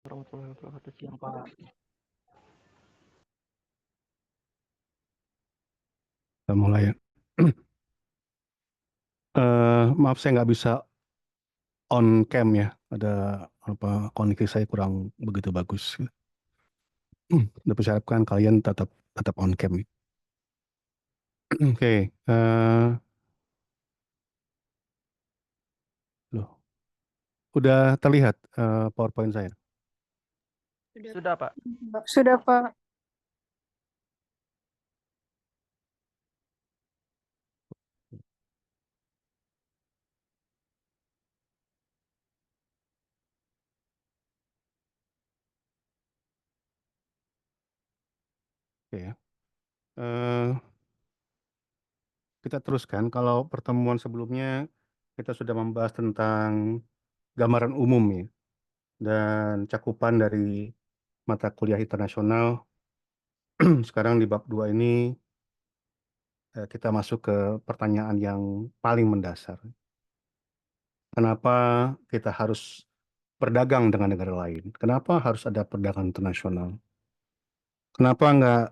Warahmatullahi wabarakatuh. Siang, Pak. Kita mulai ya. Maaf saya nggak bisa on cam ya. Ada apa koneksi saya kurang begitu bagus. Tapi saya harapkan kalian tetap tetap on cam. Oke, loh, udah terlihat PowerPoint saya. Sudah, Pak. Sudah, Pak. Oke ya. Eh, kita teruskan. Kalau pertemuan sebelumnya kita sudah membahas tentang gambaran umum ya dan cakupan dari mata kuliah internasional. Sekarang di bab 2 ini kita masuk ke pertanyaan yang paling mendasar. Kenapa kita harus berdagang dengan negara lain? Kenapa harus ada perdagangan internasional? Kenapa nggak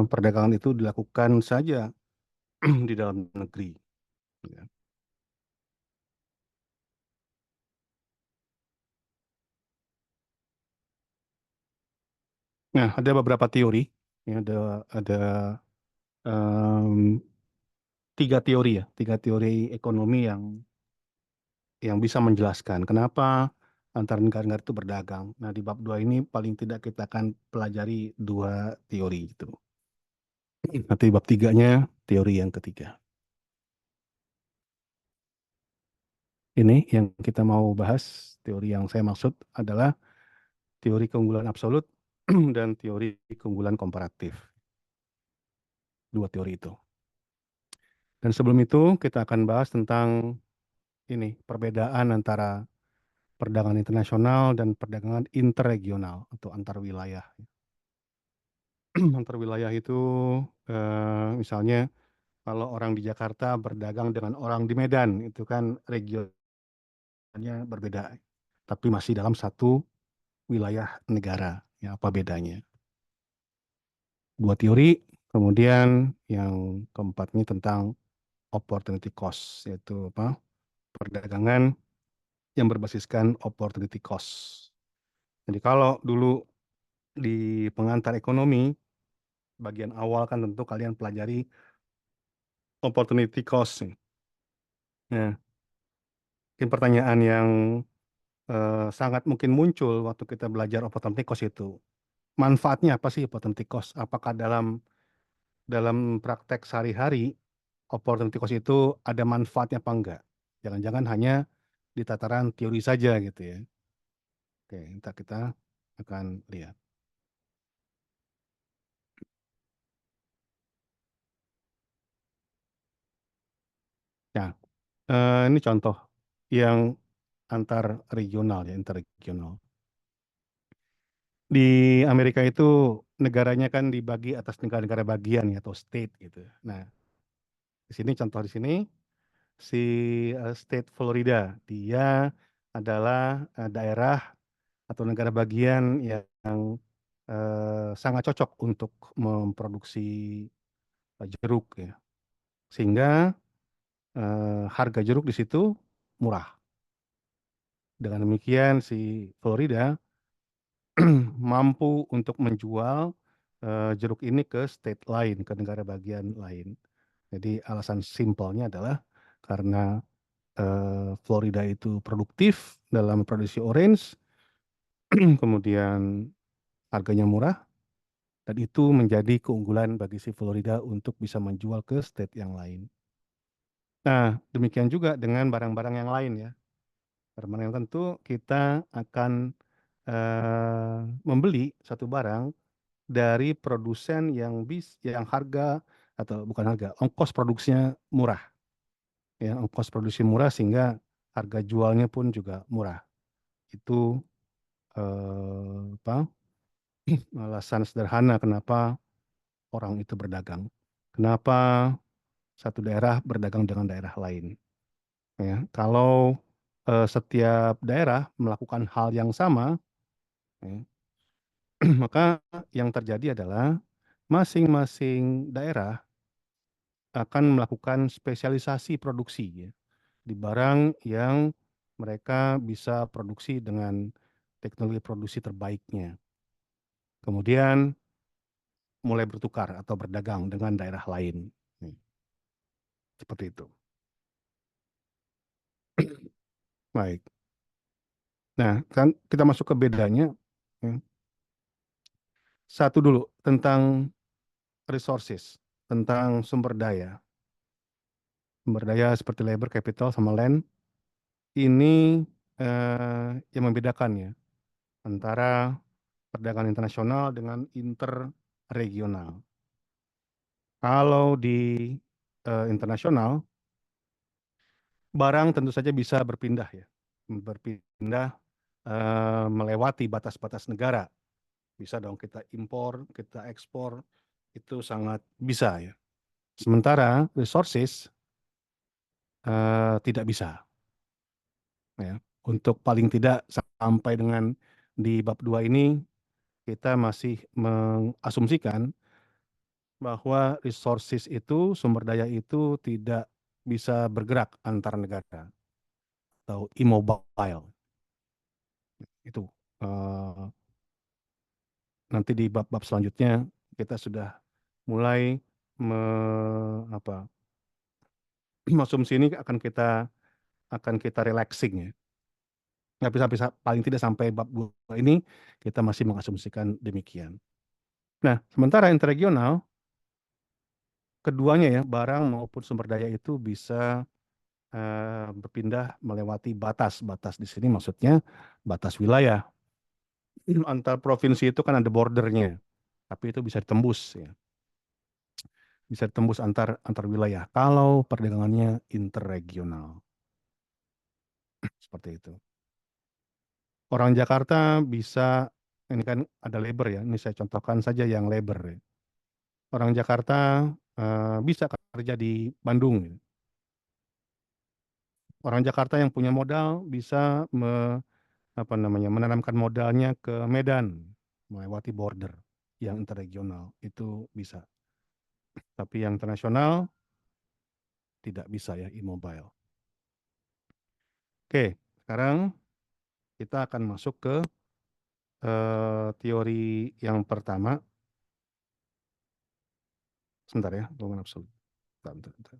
perdagangan itu dilakukan saja di dalam negeri? Ya. Nah, ada beberapa teori, ya, ada em, tiga teori ya, tiga teori ekonomi yang bisa menjelaskan kenapa antar negara-negara itu berdagang. Nah, di bab 2 ini paling tidak kita akan pelajari dua teori itu. Nanti bab tiganya teori yang ketiga. Ini yang kita mau bahas, teori yang saya maksud adalah teori keunggulan absolut dan teori keunggulan komparatif. Dua teori itu. Dan sebelum itu kita akan bahas tentang ini perbedaan antara perdagangan internasional dan perdagangan interregional atau antar wilayah. Antar wilayah itu misalnya kalau orang di Jakarta berdagang dengan orang di Medan itu kan regionnya berbeda, tapi masih dalam satu wilayah negara. Ya, apa bedanya? Dua teori. Kemudian yang keempat ini tentang opportunity cost, yaitu apa? Perdagangan yang berbasiskan opportunity cost. Jadi kalau dulu di pengantar ekonomi, bagian awal kan tentu kalian pelajari opportunity cost. Nah, mungkin pertanyaan yang sangat mungkin muncul waktu kita belajar opportunity cost itu. Manfaatnya apa sih opportunity cost? Apakah dalam dalam praktek sehari-hari opportunity cost itu ada manfaatnya apa enggak? Jangan-jangan hanya di tataran teori saja gitu ya. Oke, ntar kita akan lihat. Nah, ini contoh yang antar regional ya, interregional. Di Amerika itu negaranya kan dibagi atas negara-negara bagian ya atau state gitu. Nah, di sini contoh di sini si state Florida, dia adalah daerah atau negara bagian yang sangat cocok untuk memproduksi jeruk ya. Sehingga harga jeruk di situ murah. Dengan demikian si Florida mampu untuk menjual jeruk ini ke state lain, ke negara bagian lain. Jadi alasan simpelnya adalah karena Florida itu produktif dalam produksi orange, kemudian harganya murah, dan itu menjadi keunggulan bagi si Florida untuk bisa menjual ke state yang lain. Nah, demikian juga dengan barang-barang yang lain ya. Barang-barang yang tentu kita akan membeli satu barang dari produsen yang harga atau bukan harga, ongkos produksinya murah. Ya, ongkos produksi murah sehingga harga jualnya pun juga murah. Itu apa? Alasan sederhana kenapa orang itu berdagang. Kenapa satu daerah berdagang dengan daerah lain. Ya, kalau setiap daerah melakukan hal yang sama, ya. Maka yang terjadi adalah masing-masing daerah akan melakukan spesialisasi produksi ya, di barang yang mereka bisa produksi dengan teknologi produksi terbaiknya. Kemudian mulai bertukar atau berdagang dengan daerah lain. Nih, seperti itu. Baik. Nah, kan kita masuk ke bedanya. Ya. Satu dulu tentang resources, tentang sumber daya. Sumber daya seperti labor, capital, sama land. Ini yang membedakan ya antara perdagangan internasional dengan interregional. Kalau di internasional, barang tentu saja bisa berpindah ya, berpindah melewati batas-batas negara. Bisa dong kita impor, kita ekspor, itu sangat bisa ya. Sementara resources tidak bisa ya. Untuk paling tidak sampai dengan di bab 2 ini kita masih mengasumsikan bahwa resources itu, sumber daya itu tidak bisa bergerak antar negara atau immobile. Itu eh, nanti di bab-bab selanjutnya kita sudah mulai me, apa, asumsi ini akan kita relaxing ya. Nggak bisa paling tidak sampai bab 2 ini kita masih mengasumsikan demikian. Nah, sementara interregional keduanya ya, barang maupun sumber daya itu bisa berpindah melewati batas. Batas di sini maksudnya batas wilayah. Antar provinsi itu kan ada bordernya, tapi itu bisa ditembus ya. Bisa ditembus antar antar wilayah kalau perdagangannya interregional. Seperti itu. Orang Jakarta bisa, ini kan ada labor ya, ini saya contohkan saja yang labor ya. Orang Jakarta bisa kerja di Bandung ya. Orang Jakarta yang punya modal bisa menanamkan modalnya ke Medan melewati border yang interregional itu bisa. Tapi yang internasional tidak bisa ya, immobile. Oke, sekarang kita akan masuk ke teori yang pertama. Sebentar ya, hubungan absolut. Bentar, bentar, bentar.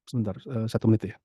Sebentar, 1 menit ya.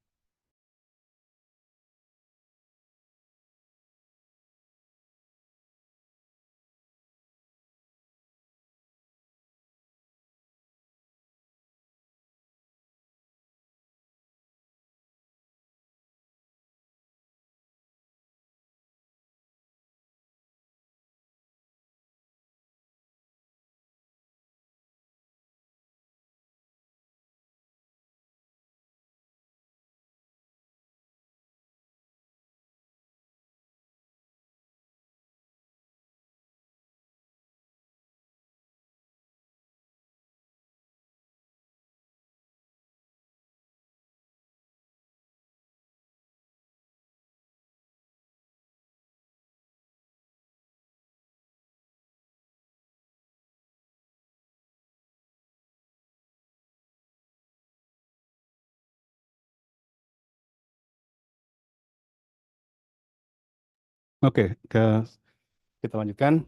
Oke, kita lanjutkan.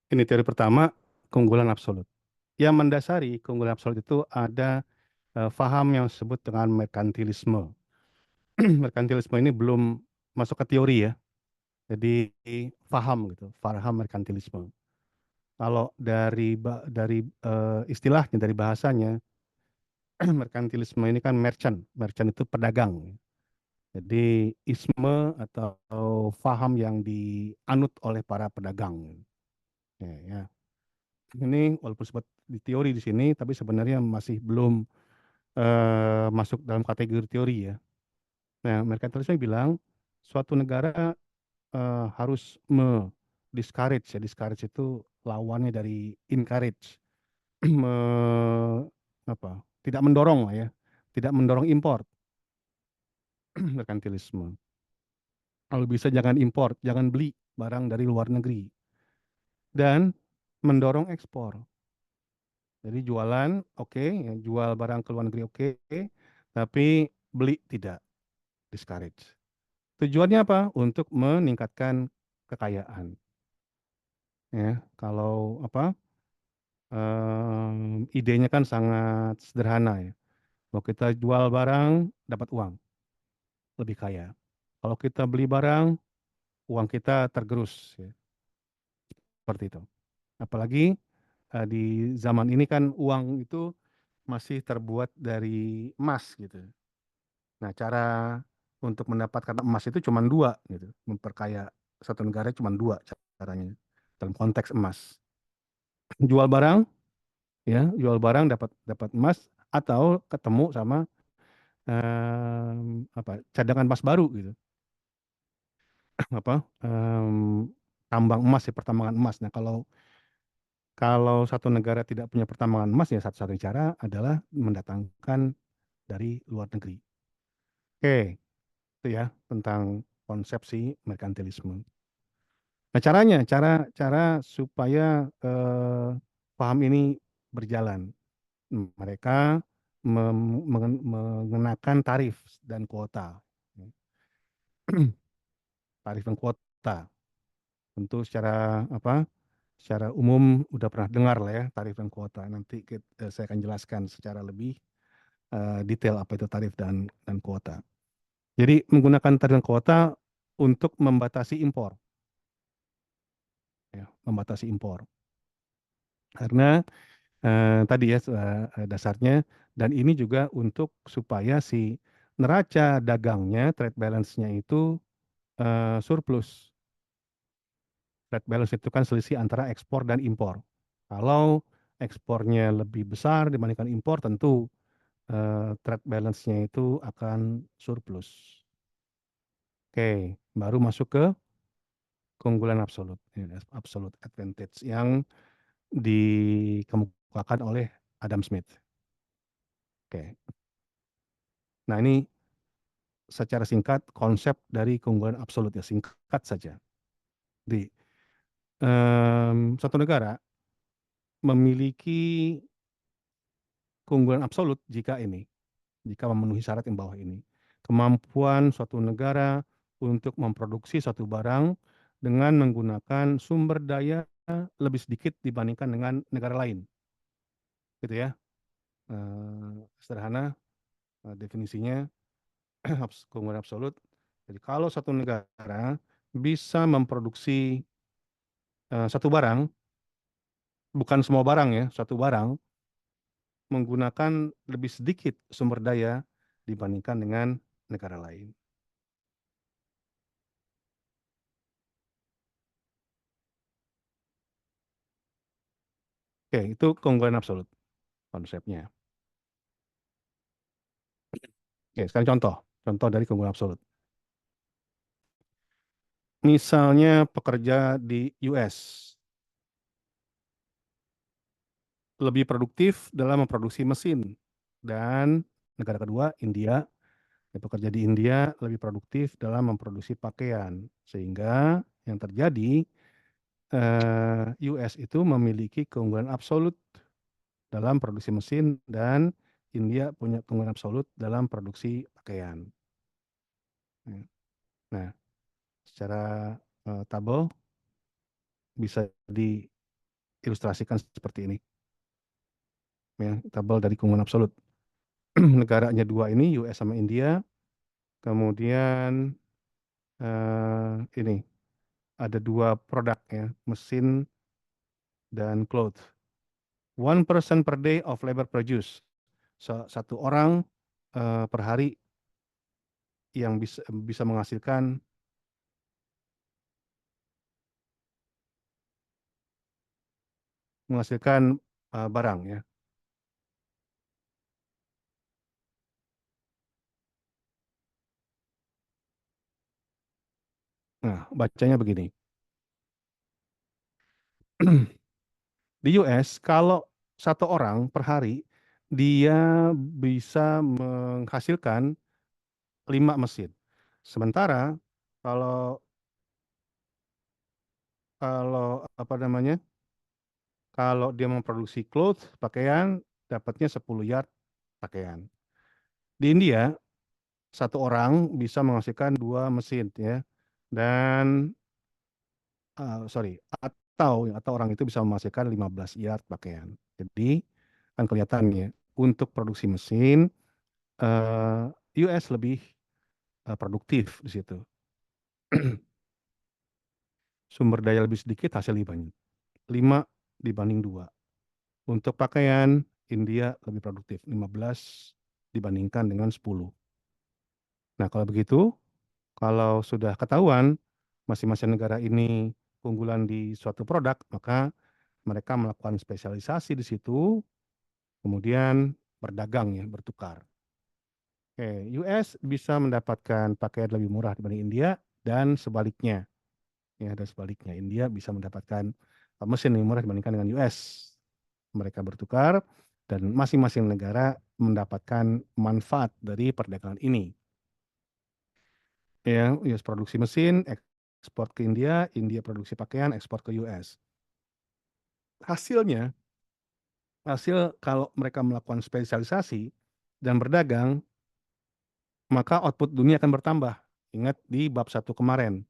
Ini teori pertama, keunggulan absolut. Yang mendasari keunggulan absolut itu ada faham yang disebut dengan merkantilisme. Merkantilisme ini belum masuk ke teori ya. Jadi faham gitu, faham merkantilisme. Kalau dari istilahnya, dari bahasanya, merkantilisme ini kan merchant. Merchant itu pedagang. Jadi isme atau faham yang dianut oleh para pedagang. Ya, ya. Ini walaupun sempat di teori di sini, tapi sebenarnya masih belum masuk dalam kategori teori ya. Nah, merkantilisme bilang suatu negara harus discourage ya. Discourage itu lawannya dari encourage. Me- apa? Tidak mendorong lah ya. Tidak mendorong impor merkantilisme. Kalau bisa jangan impor, jangan beli barang dari luar negeri dan mendorong ekspor. Jadi jualan oke, ya, jual barang ke luar negeri oke, tapi beli tidak, discourage. Tujuannya apa? Untuk meningkatkan kekayaan. Ya, kalau apa? Idenya kan sangat sederhana ya. Kalau kita jual barang dapat uang, lebih kaya. Kalau kita beli barang, uang kita tergerus, ya, seperti itu. Apalagi di zaman ini kan uang itu masih terbuat dari emas gitu. Nah, cara untuk mendapatkan emas itu cuma dua gitu. Memperkaya satu negara cuma dua caranya dalam konteks emas. Jual barang, ya, jual barang dapat dapat emas atau ketemu sama apa cadangan emas baru gitu. Apa tambang emas ya, pertambangan emas. Nah, kalau kalau satu negara tidak punya pertambangan emas ya satu-satunya cara adalah mendatangkan dari luar negeri. Oke, itu ya tentang konsepsi merkantilisme. Nah, caranya, cara supaya paham ini berjalan. Mereka mengenakan tarif dan kuota. Tarif dan kuota. Tentu secara apa? Secara umum udah pernah dengar lah ya tarif dan kuota. Nanti saya akan jelaskan secara lebih detail apa itu tarif dan kuota. Jadi menggunakan tarif dan kuota untuk membatasi impor, ya, membatasi impor. Karena tadi ya dasarnya dan ini juga untuk supaya si neraca dagangnya trade balance-nya itu surplus. Trade balance itu kan selisih antara ekspor dan impor. Kalau ekspornya lebih besar dibandingkan impor, tentu trade balance-nya itu akan surplus. Oke, baru masuk ke keunggulan absolut, ya, absolute advantage yang dikemukakan oleh Adam Smith. Oke, nah ini secara singkat konsep dari keunggulan absolut ya, singkat saja. Di suatu negara memiliki keunggulan absolut jika memenuhi syarat yang bawah ini. Kemampuan suatu negara untuk memproduksi suatu barang dengan menggunakan sumber daya lebih sedikit dibandingkan dengan negara lain. Gitu ya. Sederhana definisinya keunggulan absolut. Jadi kalau satu negara bisa memproduksi satu barang, bukan semua barang ya, satu barang menggunakan lebih sedikit sumber daya dibandingkan dengan negara lain. Oke, itu keunggulan absolut konsepnya. Oke, sekarang contoh dari keunggulan absolut. Misalnya pekerja di US lebih produktif dalam memproduksi mesin dan negara kedua India, ya, pekerja di India lebih produktif dalam memproduksi pakaian sehingga yang terjadi US itu memiliki keunggulan absolut dalam produksi mesin dan India punya keunggulan absolut dalam produksi pakaian. Nah, secara tabel bisa diilustrasikan seperti ini. Ya, tabel dari keunggulan absolut. Negaranya dua ini, US sama India. Kemudian ini ada dua produk ya, mesin dan clothes. One person per day of labor produce. Satu orang per hari yang bisa menghasilkan barang ya. Nah, bacanya begini. Di US, kalau satu orang per hari, dia bisa menghasilkan 5 mesin. Sementara kalau kalau apa namanya, kalau dia memproduksi clothes, pakaian, dapatnya 10 yard pakaian. Di India, satu orang bisa menghasilkan 2 mesin ya. Dan sorry, atau orang itu bisa menghasilkan 15 yard pakaian. Jadi kan kelihatan ya, untuk produksi mesin eh, US lebih produktif di situ. Sumber daya lebih sedikit, hasil lebih banyak. 5 dibanding 2. Untuk pakaian, India lebih produktif. 15 dibandingkan dengan 10. Nah, kalau begitu, kalau sudah ketahuan masing-masing negara ini keunggulan di suatu produk, maka mereka melakukan spesialisasi di situ, kemudian berdagang ya, bertukar. Oke, US bisa mendapatkan pakaian lebih murah dibanding India dan sebaliknya. Ya, dan sebaliknya India bisa mendapatkan mesin lebih murah dibandingkan dengan US. Mereka bertukar dan masing-masing negara mendapatkan manfaat dari perdagangan ini. Ya, US produksi mesin, ekspor ke India, India produksi pakaian, ekspor ke US. Hasilnya, hasil kalau mereka melakukan spesialisasi dan berdagang, maka output dunia akan bertambah. Ingat di bab 1 kemarin.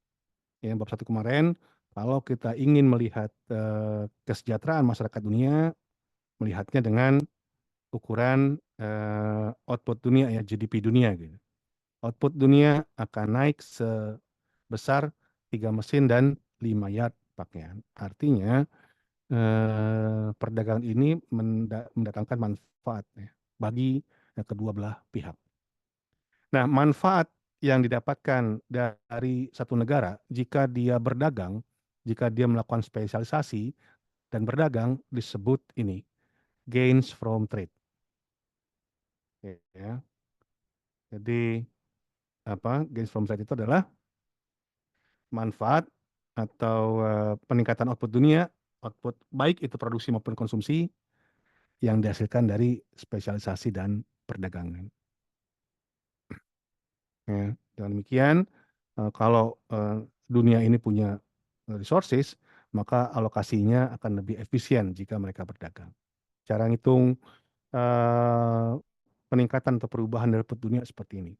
Ya, bab 1 kemarin, kalau kita ingin melihat kesejahteraan masyarakat dunia, melihatnya dengan ukuran output dunia ya, GDP dunia gitu. Output dunia akan naik sebesar 3 mesin dan 5 yard pakaian. Artinya perdagangan ini mendatangkan manfaat ya, bagi kedua belah pihak. Nah, manfaat yang didapatkan dari satu negara jika dia berdagang, jika dia melakukan spesialisasi dan berdagang disebut ini gains from trade. Ya. Jadi apa gains from trade itu adalah manfaat atau peningkatan output dunia, output baik itu produksi maupun konsumsi yang dihasilkan dari spesialisasi dan perdagangan. Ya, dengan demikian, kalau dunia ini punya resources, maka alokasinya akan lebih efisien jika mereka berdagang. Cara ngitung eh, peningkatan atau perubahan dari output dunia seperti ini.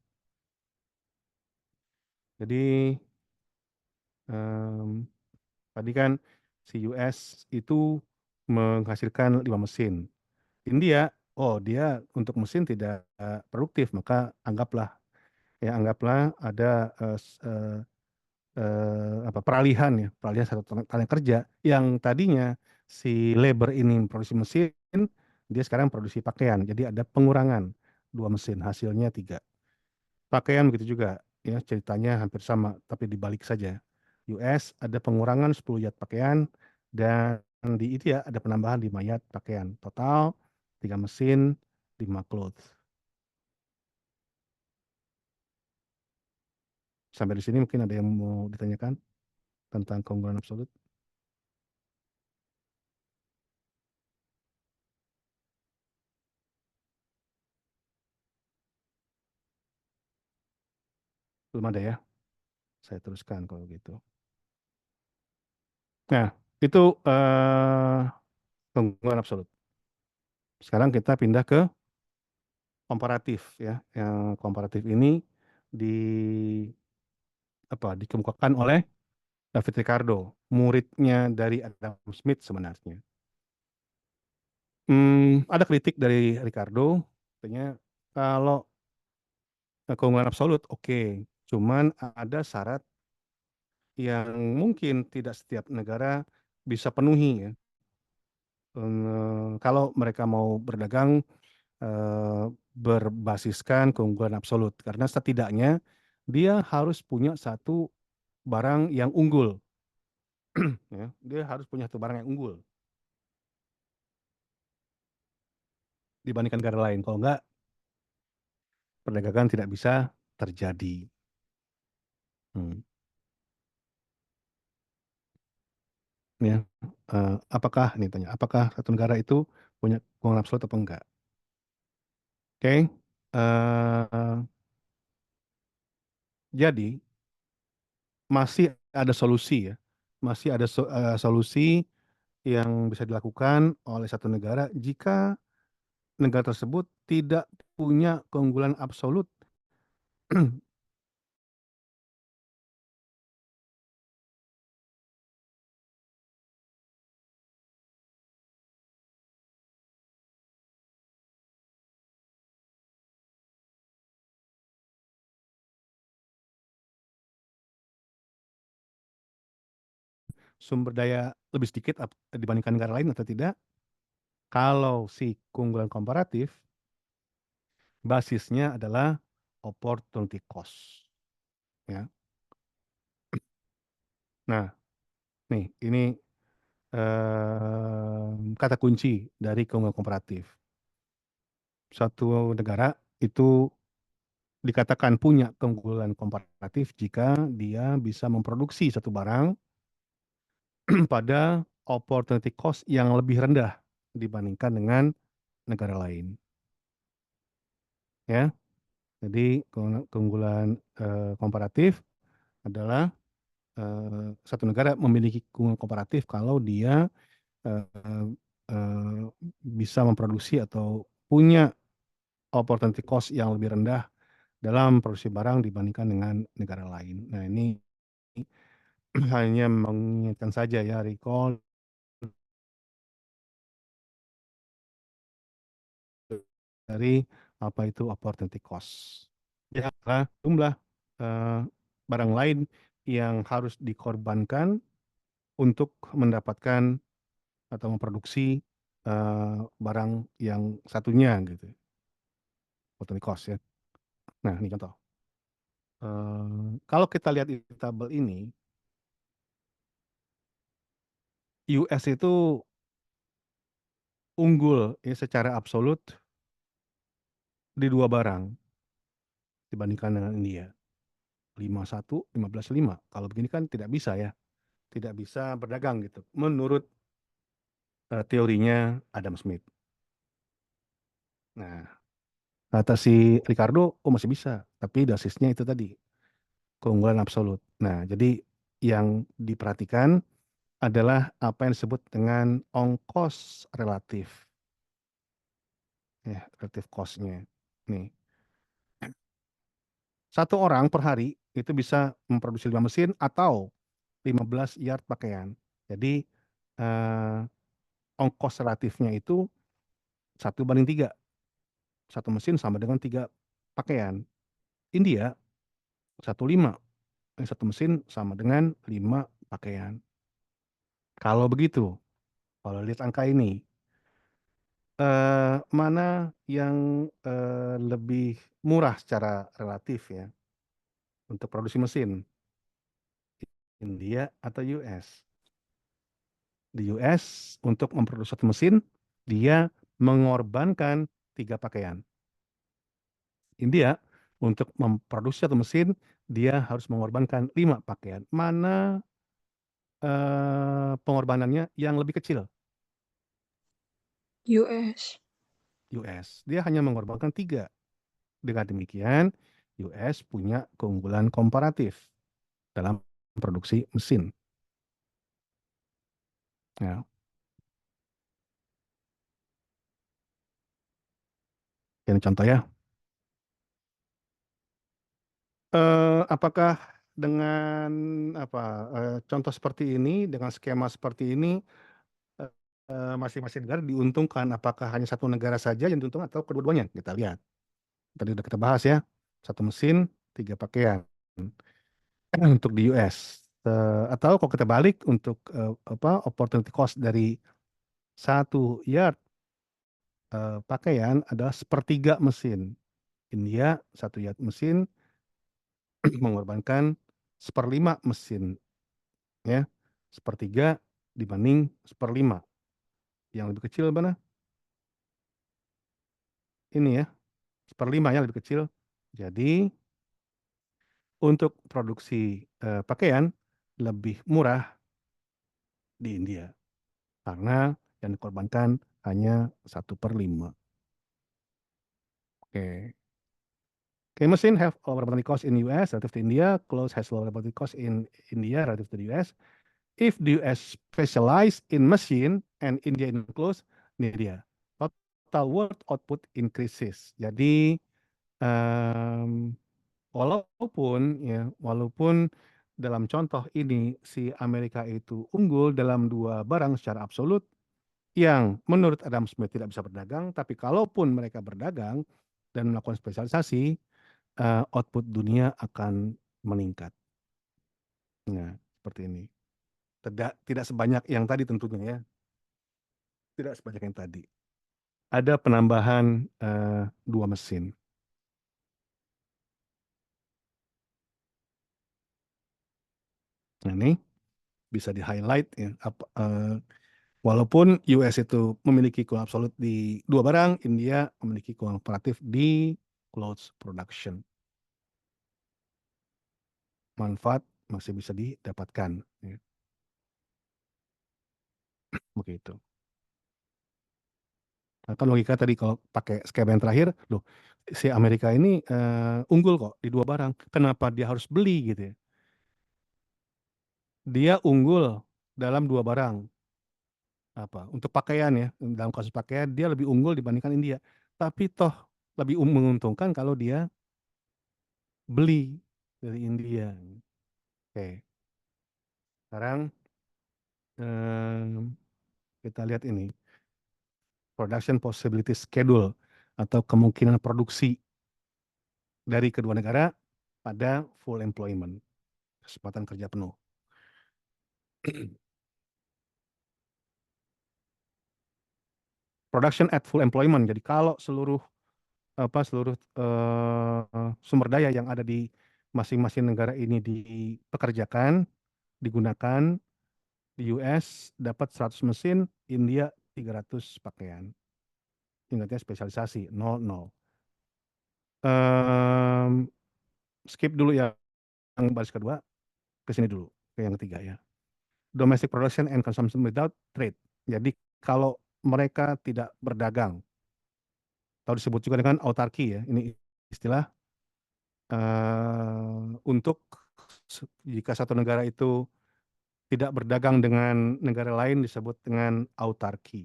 Jadi em, tadi kan si US itu menghasilkan 5 mesin. India, oh dia untuk mesin tidak produktif, maka anggaplah ada apa peralihan ya, peralihan satu tenaga kerja yang tadinya si labor ini produksi mesin, dia sekarang produksi pakaian. Jadi ada pengurangan 2 mesin, hasilnya 3. Pakaian begitu juga, ya ceritanya hampir sama, tapi dibalik saja. US ada pengurangan 10 yard pakaian dan di India ada penambahan 5 yard pakaian. Total 3 mesin, 5 clothes. Sampai di sini mungkin ada yang mau ditanyakan tentang keunggulan absolut? Belum ada ya? Saya teruskan kalau gitu. Nah, itu keunggulan absolut. Sekarang kita pindah ke komparatif ya. Yang komparatif ini di dikemukakan oleh David Ricardo, muridnya dari Adam Smith sebenarnya. Ada kritik dari Ricardo, katanya kalau keunggulan absolut oke, cuman ada syarat yang mungkin tidak setiap negara bisa penuhi ya. Kalau mereka mau berdagang eh, berbasiskan keunggulan absolut, karena setidaknya dia harus punya satu barang yang unggul, ya. Dia harus punya satu barang yang unggul dibandingkan negara lain. Kalau enggak, perdagangan tidak bisa terjadi. Hmm. ya. Apakah ini tanya, apakah satu negara itu punya kewenangan absolut atau enggak? Oke. Jadi masih ada solusi ya, masih ada solusi yang bisa dilakukan oleh satu negara jika negara tersebut tidak punya keunggulan absolut sumber daya lebih sedikit dibandingkan negara lain atau tidak. Kalau si keunggulan komparatif, basisnya adalah opportunity cost. Ya. Nah, nih ini kata kunci dari keunggulan komparatif. Suatu negara itu dikatakan punya keunggulan komparatif jika dia bisa memproduksi satu barang pada opportunity cost yang lebih rendah dibandingkan dengan negara lain. Ya, jadi keunggulan komparatif adalah satu negara memiliki keunggulan komparatif kalau dia eh, eh, bisa memproduksi atau punya opportunity cost yang lebih rendah dalam produksi barang dibandingkan dengan negara lain. Nah, ini hanya mengingatkan saja ya, recall dari apa itu opportunity cost. Ya, jumlah eh, barang lain yang harus dikorbankan untuk mendapatkan atau memproduksi barang yang satunya gitu, opportunity cost ya. Nah, ini contoh. Kalau kita lihat di tabel ini, US itu unggul ya secara absolut di dua barang dibandingkan dengan India. 51, 15-5. Kalau begini kan tidak bisa ya. Tidak bisa berdagang gitu. Menurut teorinya Adam Smith. Nah, kata si Ricardo, oh masih bisa. Tapi basisnya itu tadi, keunggulan absolut. Nah, jadi yang diperhatikan adalah apa yang disebut dengan ongkos relatif. Ya, relatif cost-nya. Nih, satu orang per hari itu bisa memproduksi 5 mesin atau 15 yard pakaian. Jadi eh, ongkos relatifnya itu 1 banding 3. Satu mesin sama dengan 3 pakaian. India 1,5. Satu mesin sama dengan 5 pakaian. Kalau begitu, kalau lihat angka ini, mana yang lebih murah secara relatif ya untuk produksi mesin? India atau US? Di US untuk memproduksi satu mesin, dia mengorbankan 3 pakaian. India untuk memproduksi satu mesin, dia harus mengorbankan 5 pakaian. Mana pengorbanannya yang lebih kecil? US. US. Dia hanya mengorbankan 3. Dengan demikian, US punya keunggulan komparatif dalam produksi mesin. Ya. Ini contoh ya. Apakah dengan apa contoh seperti ini, dengan skema seperti ini, masing-masing negara diuntungkan? Apakah hanya satu negara saja yang diuntungkan atau kedua-duanya? Kita lihat. Tadi udah kita bahas ya. Satu mesin, 3 pakaian untuk di US. Atau kalau kita balik untuk opportunity cost dari 1 yard pakaian adalah sepertiga mesin. India 1 yard mesin mengorbankan 1/5 mesin, ya, sepertiga dibanding 1/5. Yang lebih kecil mana? Ini ya, 1/5 ya lebih kecil. Jadi untuk produksi pakaian lebih murah di India. Karena yang dikorbankan hanya 1/5. Oke. Okay, machine have lower opportunity cost in US relative to India. Clothes has lower opportunity cost in India relative to the US. If the US specialize in machine and India in clothes, India. Total world output increases. Jadi um, walaupun dalam contoh ini si Amerika itu unggul dalam dua barang secara absolut yang menurut Adam Smith tidak bisa berdagang, tapi kalaupun mereka berdagang dan melakukan spesialisasi, output dunia akan meningkat. Nah, seperti ini. Tidak sebanyak yang tadi tentunya ya, tidak sebanyak yang tadi. Ada penambahan dua mesin. Nah, ini bisa di highlight ya. Walaupun US itu memiliki keunggulan absolut di dua barang, India memiliki keunggulan komparatif di clothes production. Manfaat masih bisa didapatkan. Ya. Begitu. Nah, kan logika tadi kalau pakai skema yang terakhir, loh si Amerika ini unggul kok di dua barang. Kenapa dia harus beli gitu ya? Dia unggul dalam dua barang. Apa? Untuk pakaian ya, dalam kasus pakaian dia lebih unggul dibandingkan India. Tapi toh lebih menguntungkan kalau dia beli dari India. Oke, sekarang kita lihat ini production possibility schedule atau kemungkinan produksi dari kedua negara pada full employment, kesempatan kerja penuh. Production at full employment. Jadi kalau seluruh sumber daya yang ada di masing-masing negara ini dipekerjakan, digunakan di US dapat 100 mesin, India 300 pakaian. Ingatnya spesialisasi 00. Skip dulu yang baris kedua, ke sini dulu, ke yang ketiga ya. Domestic production and consumption without trade. Jadi kalau mereka tidak berdagang, atau disebut juga dengan autarki ya, ini istilah untuk jika satu negara itu tidak berdagang dengan negara lain disebut dengan autarki.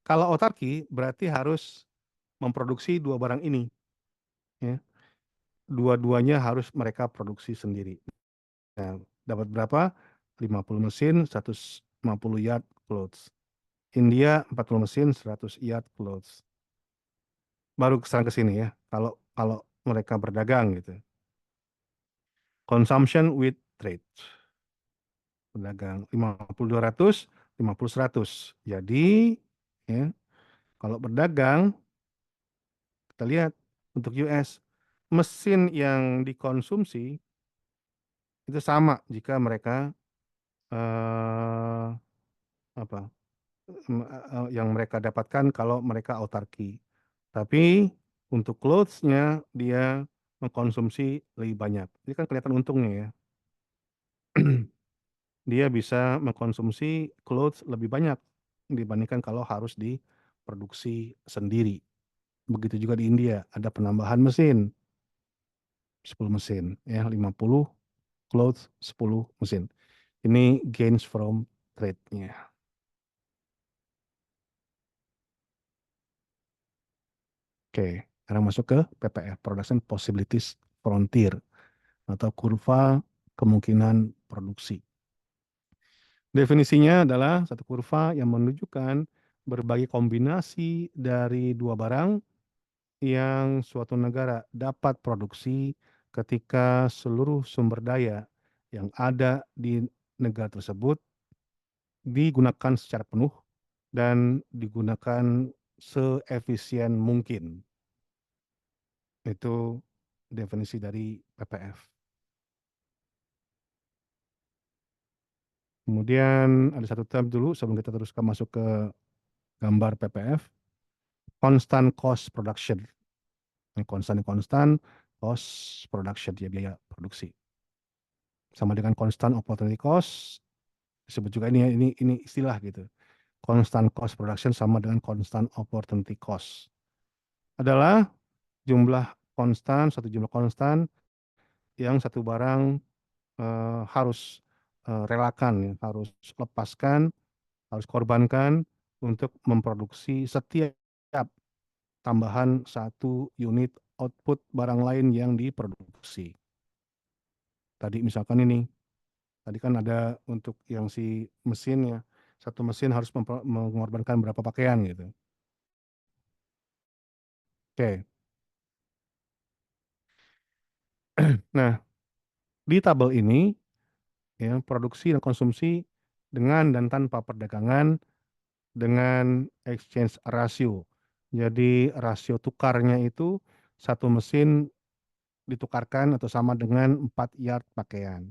Kalau autarki berarti harus memproduksi dua barang ini, ya. Dua-duanya harus mereka produksi sendiri. Nah, dapat berapa? 50 mesin, 150 yard clothes. India 40 mesin, 100 yard clothes. Baru keserang ke sini ya. Kalau kalau mereka berdagang gitu. Consumption with trade. Berdagang 50 200, 50 100. Jadi ya, kalau berdagang kita lihat untuk US mesin yang dikonsumsi itu sama jika mereka eh, apa yang mereka dapatkan kalau mereka autarki. Tapi untuk clothes-nya dia mengkonsumsi lebih banyak. Ini kan kelihatan untungnya ya. Dia bisa mengkonsumsi clothes lebih banyak dibandingkan kalau harus diproduksi sendiri. Begitu juga di India, ada penambahan mesin, 10 mesin, ya 50 clothes, 10 mesin. Ini gains from trade-nya. Oke, sekarang masuk ke PPF, Production Possibilities Frontier, atau kurva kemungkinan produksi. Definisinya adalah satu kurva yang menunjukkan berbagai kombinasi dari dua barang yang suatu negara dapat produksi ketika seluruh sumber daya yang ada di negara tersebut digunakan secara penuh dan digunakan seefisien mungkin. Itu definisi dari PPF. Kemudian ada satu tab dulu sebelum kita teruskan masuk ke gambar PPF. Constant cost production. Constant cost production, ya biaya produksi. Sama dengan constant opportunity cost disebut juga ini ya, ini istilah gitu. Constant cost production sama dengan constant opportunity cost. Adalah jumlah konstan, satu jumlah konstan yang satu barang harus relakan, ya, harus lepaskan, harus korbankan untuk memproduksi setiap tambahan satu unit output barang lain yang diproduksi. Tadi misalkan ini, tadi kan ada untuk yang si mesin ya, satu mesin harus mengorbankan berapa pakaian gitu. Oke, nah di tabel ini ya produksi dan konsumsi dengan dan tanpa perdagangan dengan exchange ratio. Jadi rasio tukarnya itu satu mesin ditukarkan atau sama dengan 4 yard pakaian.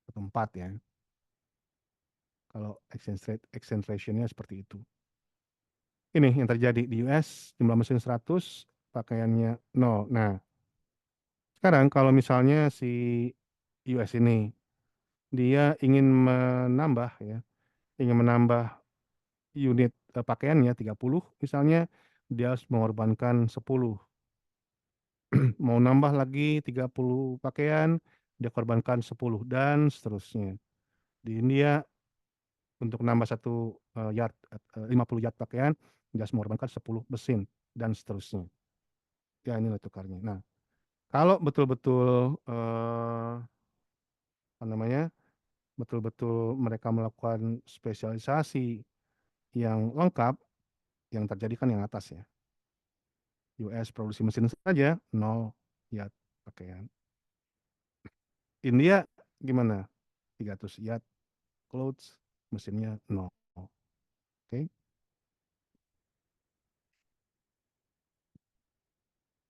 Atau 4 ya. Kalau exchange ratio-nya seperti itu. Ini yang terjadi di US, jumlah mesin 100, pakaiannya 0. Nah, sekarang kalau misalnya si US ini, dia ingin menambah ya, ingin menambah unit pakaiannya 30, misalnya dia harus mengorbankan 10. Mau nambah lagi 30 pakaian, dia korbankan 10 dan seterusnya. Di India untuk nambah satu yard 50 yard pakaian, dia harus mengorbankan 10 mesin dan seterusnya. Ya inilah tukarnya. Nah, kalau betul-betul apa namanya? Betul-betul mereka melakukan spesialisasi yang lengkap, yang terjadi kan yang atas ya. US produksi mesin saja 0 yard pakaian. India gimana? 300 yard clothes, mesinnya 0. Oke.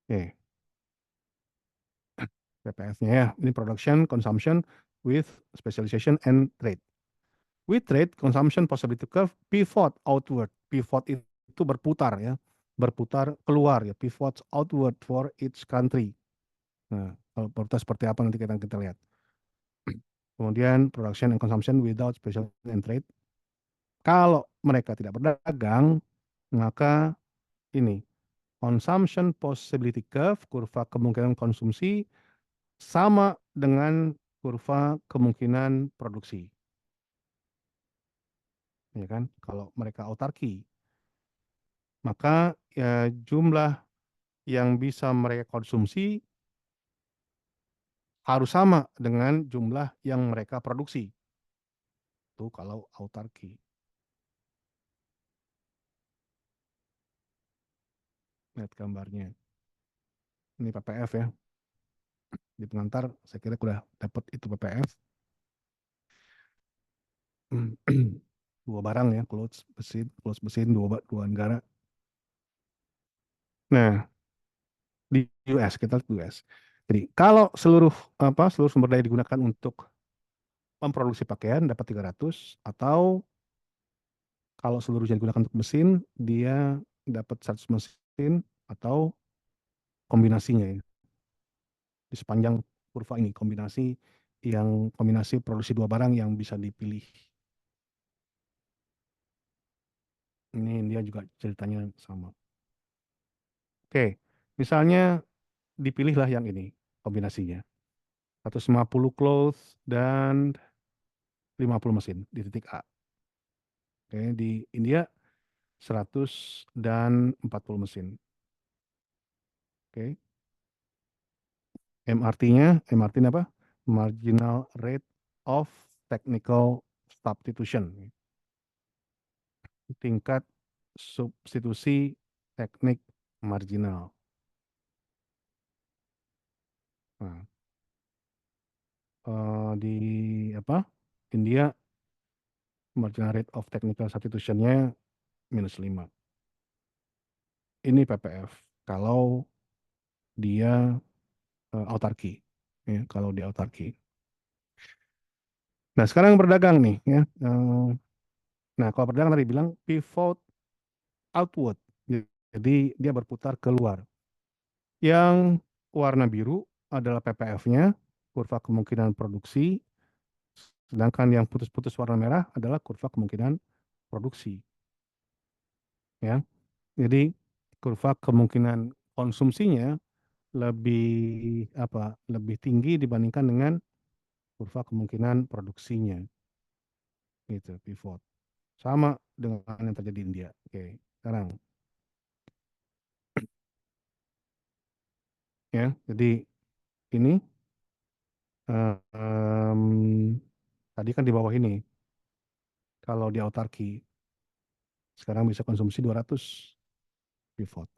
Oke. PPF-nya ya. Ini production, consumption with specialization and trade. With trade, consumption possibility curve pivot outward. Pivot itu berputar ya. Berputar keluar ya. Pivots outward for each country. Nah, kalau berputar seperti apa nanti kita lihat. Kemudian production and consumption without special and trade. Kalau mereka tidak berdagang, maka ini consumption possibility curve, kurva kemungkinan konsumsi sama dengan kurva kemungkinan produksi. Ya kan? Kalau mereka autarki, maka ya, jumlah yang bisa mereka konsumsi harus sama dengan jumlah yang mereka produksi. Itu kalau autarki. Lihat gambarnya. Ini PPF ya. Di pengantar saya kira sudah dapat itu PPF. Dua barang ya, clothes mesin dua negara. Nah, di US kita lihat US. Jadi kalau seluruh sumber daya digunakan untuk memproduksi pakaian dapat 300, atau kalau seluruhnya digunakan untuk mesin dia dapat 100 mesin atau kombinasinya ya. Di sepanjang kurva ini kombinasi produksi dua barang yang bisa dipilih. Ini dia juga ceritanya sama. Oke, misalnya dipilihlah yang ini kombinasinya. 150 clothes dan 50 mesin di titik A. Oke, di India 100 dan 40 mesin. Oke. MRT apa? Marginal rate of technical substitution. Tingkat substitusi teknik marginal. Nah, di apa? India marginal rate of technical substitution-nya -5. Ini PPF kalau dia autarki. Ya, kalau dia autarki. Nah, sekarang berdagang nih ya. Nah, kalau berdagang tadi bilang pivot outward. Jadi dia berputar keluar. Yang warna biru adalah PPF-nya, kurva kemungkinan produksi, Sedangkan yang putus-putus warna merah adalah kurva kemungkinan produksi, ya. Jadi kurva kemungkinan konsumsinya lebih apa? Lebih tinggi dibandingkan dengan kurva kemungkinan produksinya, gitu, pivot. Sama dengan yang terjadi di India. Oke, sekarang ya. Jadi ini tadi kan di bawah ini. Kalau di autarki sekarang bisa konsumsi 200 pivot,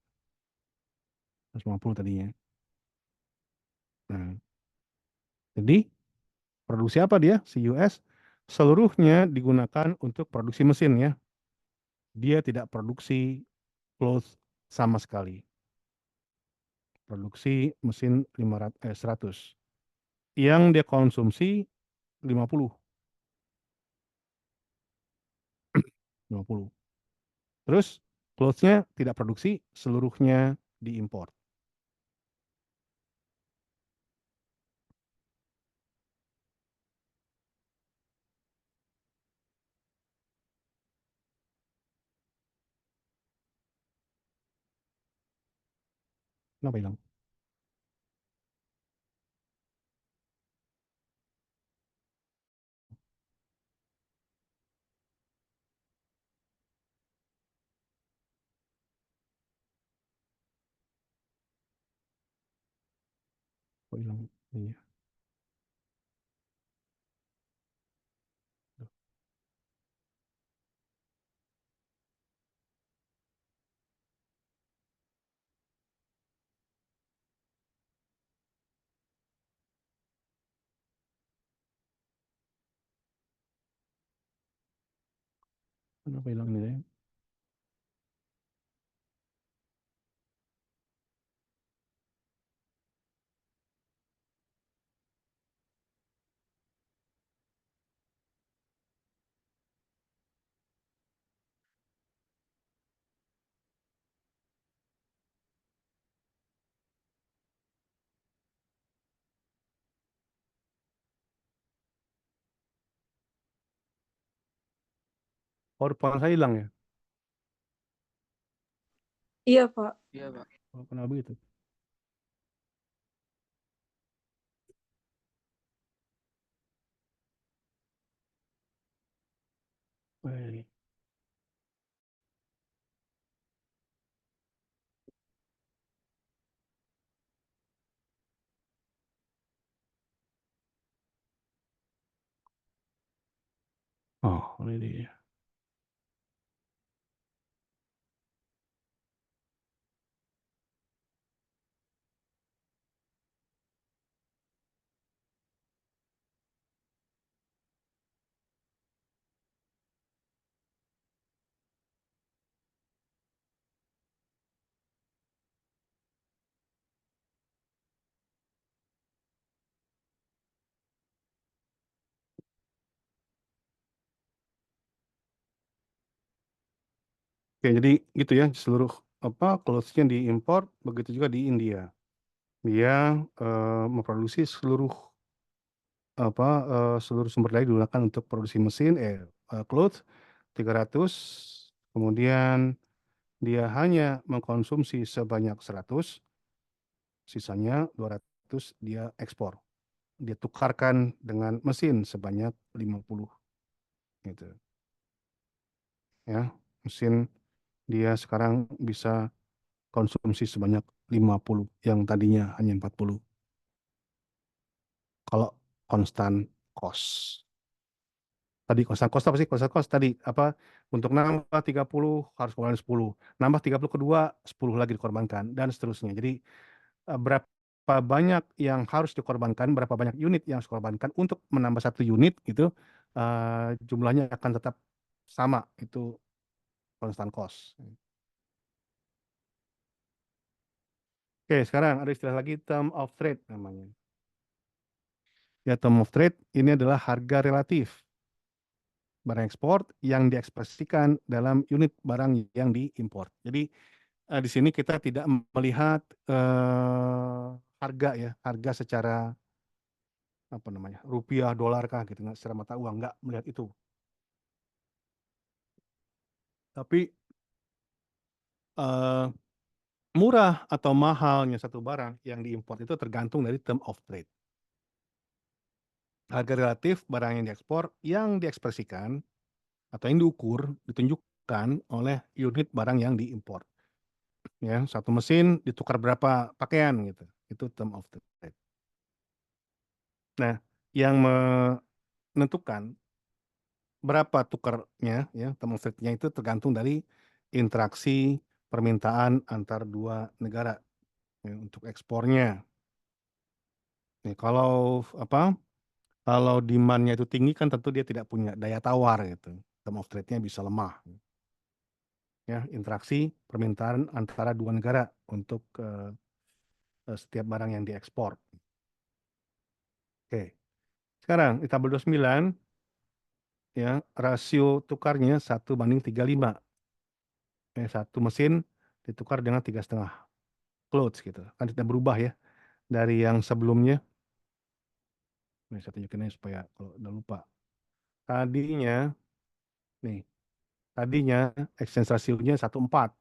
150 tadinya. Nah, jadi produksi apa dia? Si US seluruhnya digunakan untuk produksi mesin ya. Dia tidak produksi clothes sama sekali. Produksi mesin 100. Yang dia konsumsi 50. 50. Terus clothes-nya tidak produksi, seluruhnya diimpor. Kenapa hilang? Kok hilang? Iya. Kenapa hilang ini deh? Oh, depan saya hilang ya? Iya, Pak. Iya, Pak. Oh, kenapa begitu? Eh, Oh, ini dia. Oke, jadi gitu ya, seluruh apa clothes-nya diimpor, begitu juga di India. Dia memproduksi seluruh apa seluruh sumber daya digunakan untuk produksi mesin clothes 300, kemudian dia hanya mengkonsumsi sebanyak 100, sisanya 200 dia ekspor. Dia tukarkan dengan mesin sebanyak 50 gitu. Ya, mesin dia sekarang bisa konsumsi sebanyak 50 yang tadinya hanya 40. Kalau konstan cost. Tadi konstan cost apa sih? Konstan cost tadi apa? Untuk nambah 30 harus keluarin 10. Nambah 30 kedua 10 lagi dikorbankan dan seterusnya. Jadi berapa banyak yang harus dikorbankan, berapa banyak unit yang harus dikorbankan untuk menambah satu unit gitu, jumlahnya akan tetap sama, itu constant cost. Oke, sekarang ada istilah lagi term of trade namanya. Ya, term of trade ini adalah harga relatif barang ekspor yang diekspresikan dalam unit barang yang diimpor. Jadi di sini kita tidak melihat harga ya, harga secara apa namanya, rupiah, dolar kah gitu, nggak secara mata uang, nggak melihat itu. Tapi eh, murah atau mahalnya satu barang yang diimpor itu tergantung dari term of trade. Harga relatif barang yang diekspor yang diekspresikan atau yang diukur ditunjukkan oleh unit barang yang diimpor. Ya, satu mesin ditukar berapa pakaian gitu. Itu term of trade. Nah, yang menentukan berapa tukarnya ya term of trade-nya itu tergantung dari interaksi permintaan antar dua negara ya, untuk ekspornya. Nih, kalau apa? Kalau demand-nya itu tinggi kan tentu dia tidak punya daya tawar gitu. Term of trade-nya bisa lemah. Ya, interaksi permintaan antara dua negara untuk setiap barang yang diekspor. Oke. Sekarang di tabel 29 ya, rasio tukarnya 1:35. Satu mesin ditukar dengan 3,5 clothes gitu. Kan tidak berubah ya dari yang sebelumnya. Nih, saya tunjukin aja supaya kalau udah lupa. Tadinya nih, tadinya exchange ratio-nya 1:4.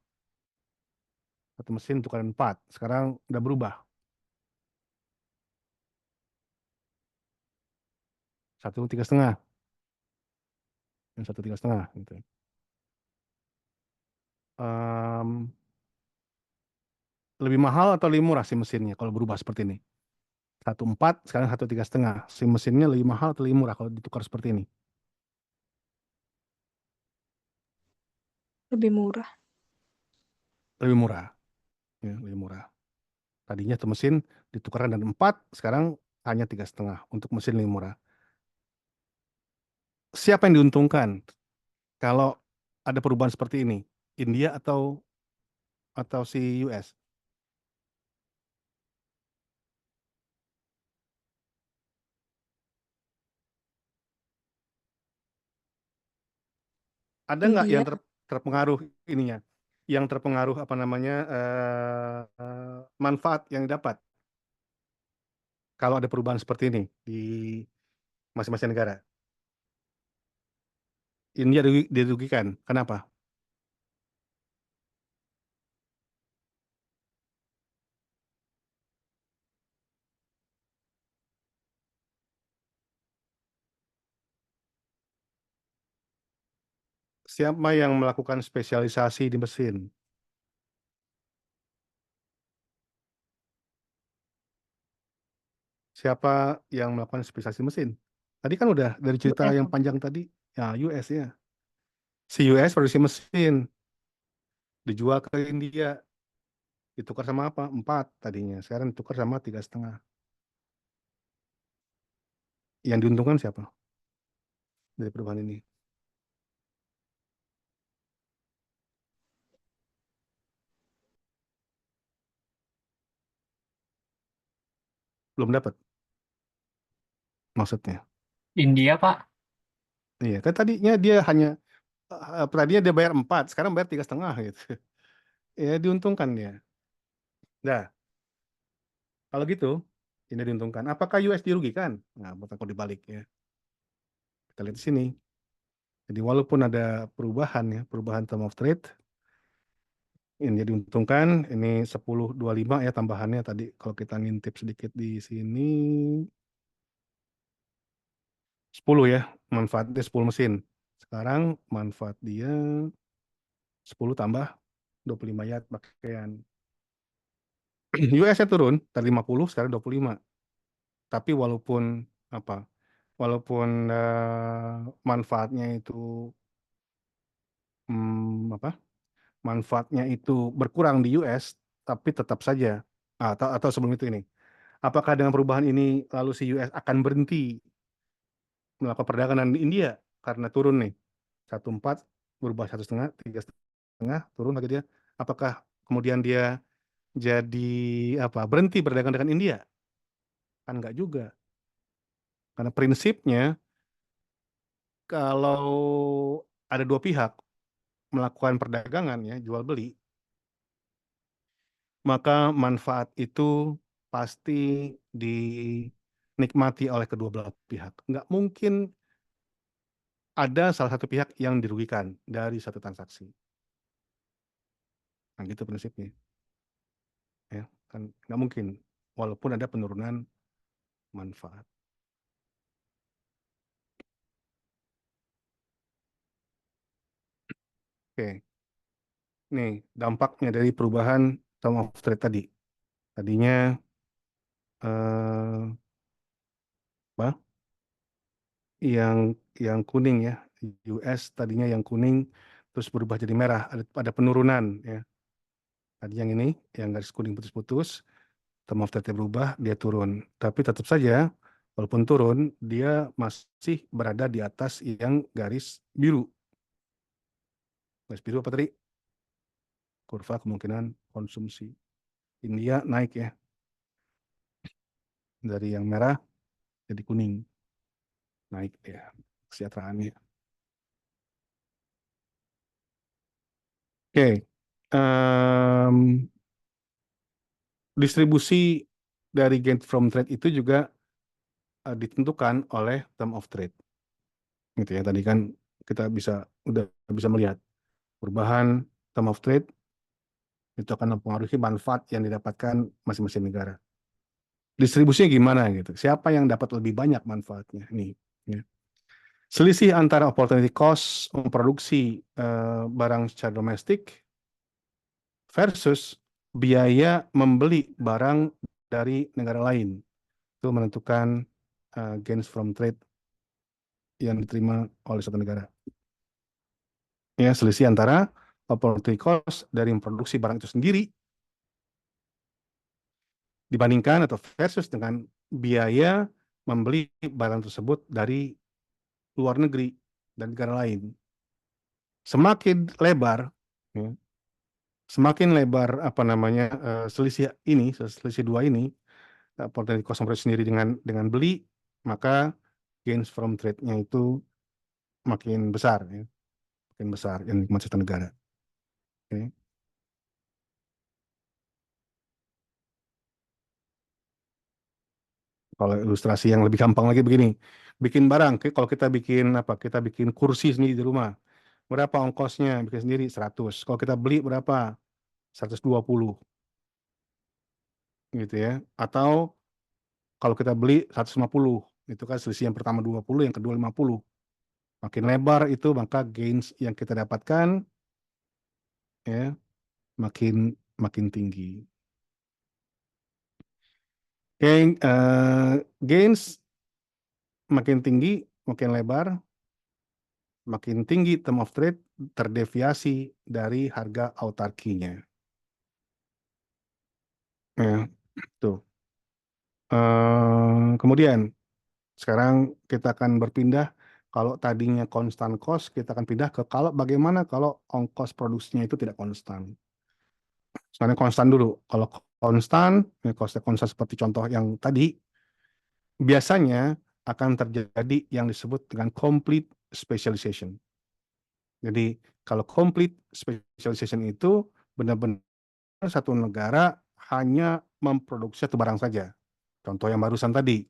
Satu mesin tukaran 4. Sekarang udah berubah. Satu 3,5. Yang satu 3,5 gitu. Em, Lebih mahal atau lebih murah sih mesinnya kalau berubah seperti ini? 1,4 sekarang satu 3,5. Si mesinnya lebih mahal atau lebih murah kalau ditukar seperti ini? Lebih murah. Lebih murah. Ya, lebih murah. Tadinya tuh mesin ditukarkan dengan 4, sekarang hanya 3,5 untuk mesin lebih murah. Siapa yang diuntungkan kalau ada perubahan seperti ini? India atau si US? Ada nggak yang India. terpengaruh ininya? Yang terpengaruh apa namanya manfaat yang didapat kalau ada perubahan seperti ini di masing-masing negara? India dirugikan. Kenapa? Siapa yang melakukan spesialisasi di mesin? Siapa yang melakukan spesialisasi mesin? Tadi kan udah dari cerita US. yang panjang tadi, ya US ya. Si US produksi mesin, dijual ke India, ditukar sama apa? 4 tadinya, sekarang ditukar sama 3,5. Yang diuntungkan siapa dari perubahan ini? Belum dapat maksudnya. India, Pak. Iya, kan tadinya dia hanya tadinya dia bayar 4, sekarang bayar 3,5 gitu. Ya diuntungkan dia. Nah, kalau gitu, ini diuntungkan. Apakah US dirugikan? Nah, buat aku dibalik ya. Kita lihat di sini. Jadi walaupun ada perubahan ya, perubahan term of trade, ini diuntungkan. Ini 10,25 ya tambahannya tadi. Kalau kita ngintip sedikit di sini, 10 ya. Manfaatnya 10 mesin. Sekarang manfaat dia 10 tambah 25 yard pakaian. US-nya turun dari 50 sekarang 25. Tapi walaupun apa? Walaupun manfaatnya itu apa? Manfaatnya itu berkurang di US, tapi tetap saja atau sebelum itu ini, apakah dengan perubahan ini lalu si US akan berhenti melakukan perdagangan di India karena turun nih 1,4 berubah 1,5, 3,5 turun lagi dia, apakah kemudian dia jadi apa berhenti berdagang dengan India? Kan nggak juga, karena prinsipnya kalau ada dua pihak melakukan perdagangan ya jual beli, maka manfaat itu pasti dinikmati oleh kedua belah pihak. Nggak mungkin ada salah satu pihak yang dirugikan dari satu transaksi. Nah, gitu prinsipnya. Ya, kan nggak mungkin, walaupun ada penurunan manfaat. Oke, nih dampaknya dari perubahan term of trade tadi. Tadinya eh, apa? Yang yang kuning ya, US tadinya yang kuning, terus berubah jadi merah. Ada penurunan ya. Tadi yang ini, yang garis kuning putus-putus, term of trade berubah, dia turun. Tapi tetap saja, walaupun turun, dia masih berada di atas yang garis biru. Garis biru apa tadi? Kurva kemungkinan konsumsi. India naik ya, dari yang merah jadi kuning, naik ya kesejahteraannya. Oke, distribusi dari gain from trade itu juga ditentukan oleh term of trade. Gitu ya, tadi kan kita udah bisa melihat perubahan term of trade itu akan mempengaruhi manfaat yang didapatkan masing-masing negara. Distribusinya gimana gitu? Siapa yang dapat lebih banyak manfaatnya? Nih, ya. Selisih antara opportunity cost memproduksi barang secara domestik versus biaya membeli barang dari negara lain. Itu menentukan gains from trade yang diterima oleh suatu negara. Ya, selisih antara opportunity cost dari memproduksi barang itu sendiri dibandingkan atau versus dengan biaya membeli barang tersebut dari luar negeri dan negara lain. Semakin lebar, ya, semakin lebar apa namanya selisih dua ini, opportunity cost sendiri dengan beli, maka gains from trade-nya itu makin besar, ya, makin besar yang dinikmati satu negara. Oke. Kalau ilustrasi yang lebih gampang lagi begini, bikin barang, kalau kita bikin apa? Kita bikin kursi sendiri di rumah. Berapa ongkosnya bikin sendiri? 100. Kalau kita beli berapa? 120 gitu ya. Atau kalau kita beli 150, itu kan selisih yang pertama 20, yang kedua 50. Makin lebar itu maka gains yang kita dapatkan ya makin makin tinggi. Gains makin tinggi, makin lebar, makin tinggi term of trade terdeviasi dari harga autarkinya. Ya, tuh. Kemudian sekarang kita akan berpindah, kalau tadinya konstan cost, kita akan pindah ke kalau bagaimana kalau ongkos produksinya itu tidak konstan. Sekarang konstan dulu. Kalau konstan, ya kosnya konstan seperti contoh yang tadi, biasanya akan terjadi yang disebut dengan complete specialization. Jadi kalau complete specialization itu benar-benar satu negara hanya memproduksi satu barang saja. Contoh yang barusan tadi,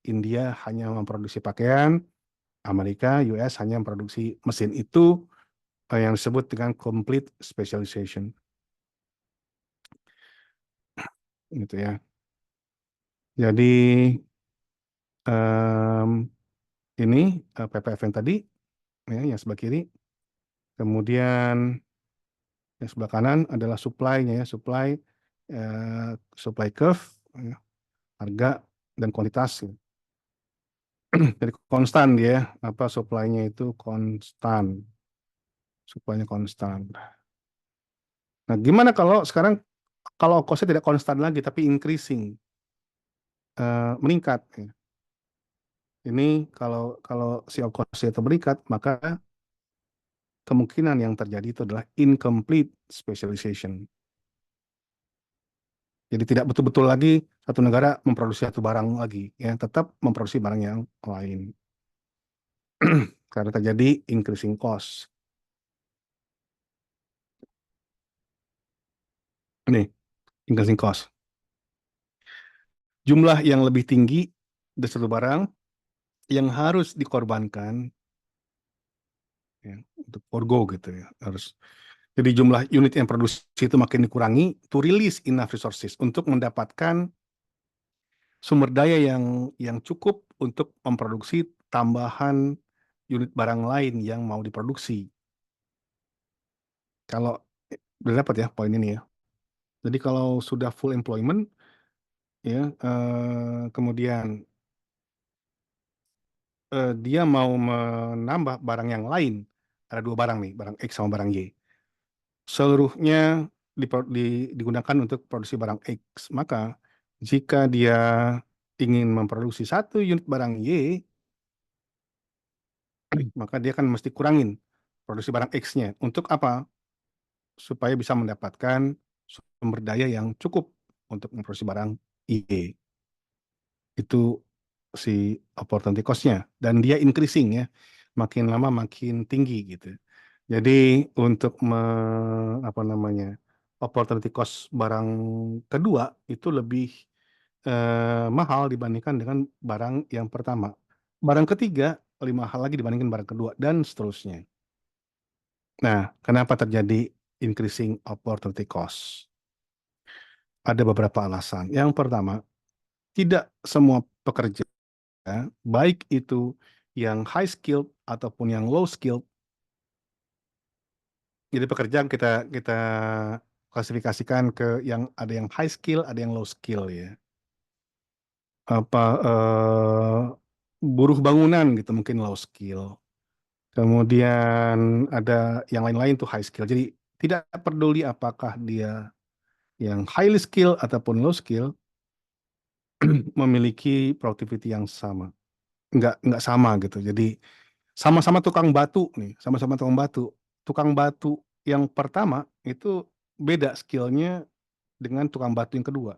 India hanya memproduksi pakaian, Amerika, US hanya memproduksi mesin. Itu yang disebut dengan complete specialization. Gitu ya. Jadi um, ini PPF yang tadi, ya, yang sebelah kiri. Kemudian yang sebelah kanan adalah supply-nya ya, supply curve, ya, harga dan kuantitas. Jadi konstan dia, apa supply-nya itu konstan, supply-nya konstan. Nah, gimana kalau sekarang kalau cost-nya tidak konstan lagi tapi increasing, meningkat. Ya. Ini kalau si cost-nya itu meningkat, maka kemungkinan yang terjadi itu adalah incomplete specialization. Jadi tidak betul-betul lagi satu negara memproduksi satu barang lagi, ya tetap memproduksi barang yang lain karena terjadi increasing cost. Ini increasing cost. Jumlah yang lebih tinggi Ada satu barang yang harus dikorbankan ya, untuk forgo gitu ya, harus. Jadi jumlah unit yang produksi itu makin dikurangi to release enough resources untuk mendapatkan sumber daya yang cukup untuk memproduksi tambahan unit barang lain yang mau diproduksi. Kalau udah dapat ya poin ini ya. Jadi kalau sudah full employment ya, kemudian dia mau menambah barang yang lain, ada dua barang nih, barang X sama barang Y. Seluruhnya digunakan untuk produksi barang X. Maka jika dia ingin memproduksi satu unit barang Y, maka dia kan mesti kurangin produksi barang X-nya. Untuk apa? Supaya bisa mendapatkan sumber daya yang cukup untuk memproduksi barang Y. Itu si opportunity cost-nya. Dan dia increasing ya. Makin lama makin tinggi gitu. Jadi untuk apa namanya, opportunity cost barang kedua itu lebih mahal dibandingkan dengan barang yang pertama. Barang ketiga lebih mahal lagi dibandingkan barang kedua dan seterusnya. Nah, kenapa terjadi increasing opportunity cost? Ada beberapa alasan. Yang pertama, tidak semua pekerja, baik itu yang high skill ataupun yang low skill. Jadi pekerjaan kita kita klasifikasikan ke yang ada yang high skill, ada yang low skill ya. Apa buruh bangunan gitu mungkin low skill. Kemudian ada yang lain-lain tuh high skill. Jadi tidak peduli apakah dia yang highly skill ataupun low skill memiliki productivity yang sama. Nggak sama gitu. Jadi sama-sama tukang batu nih, sama-sama tukang batu. Tukang batu yang pertama itu beda skillnya dengan tukang batu yang kedua,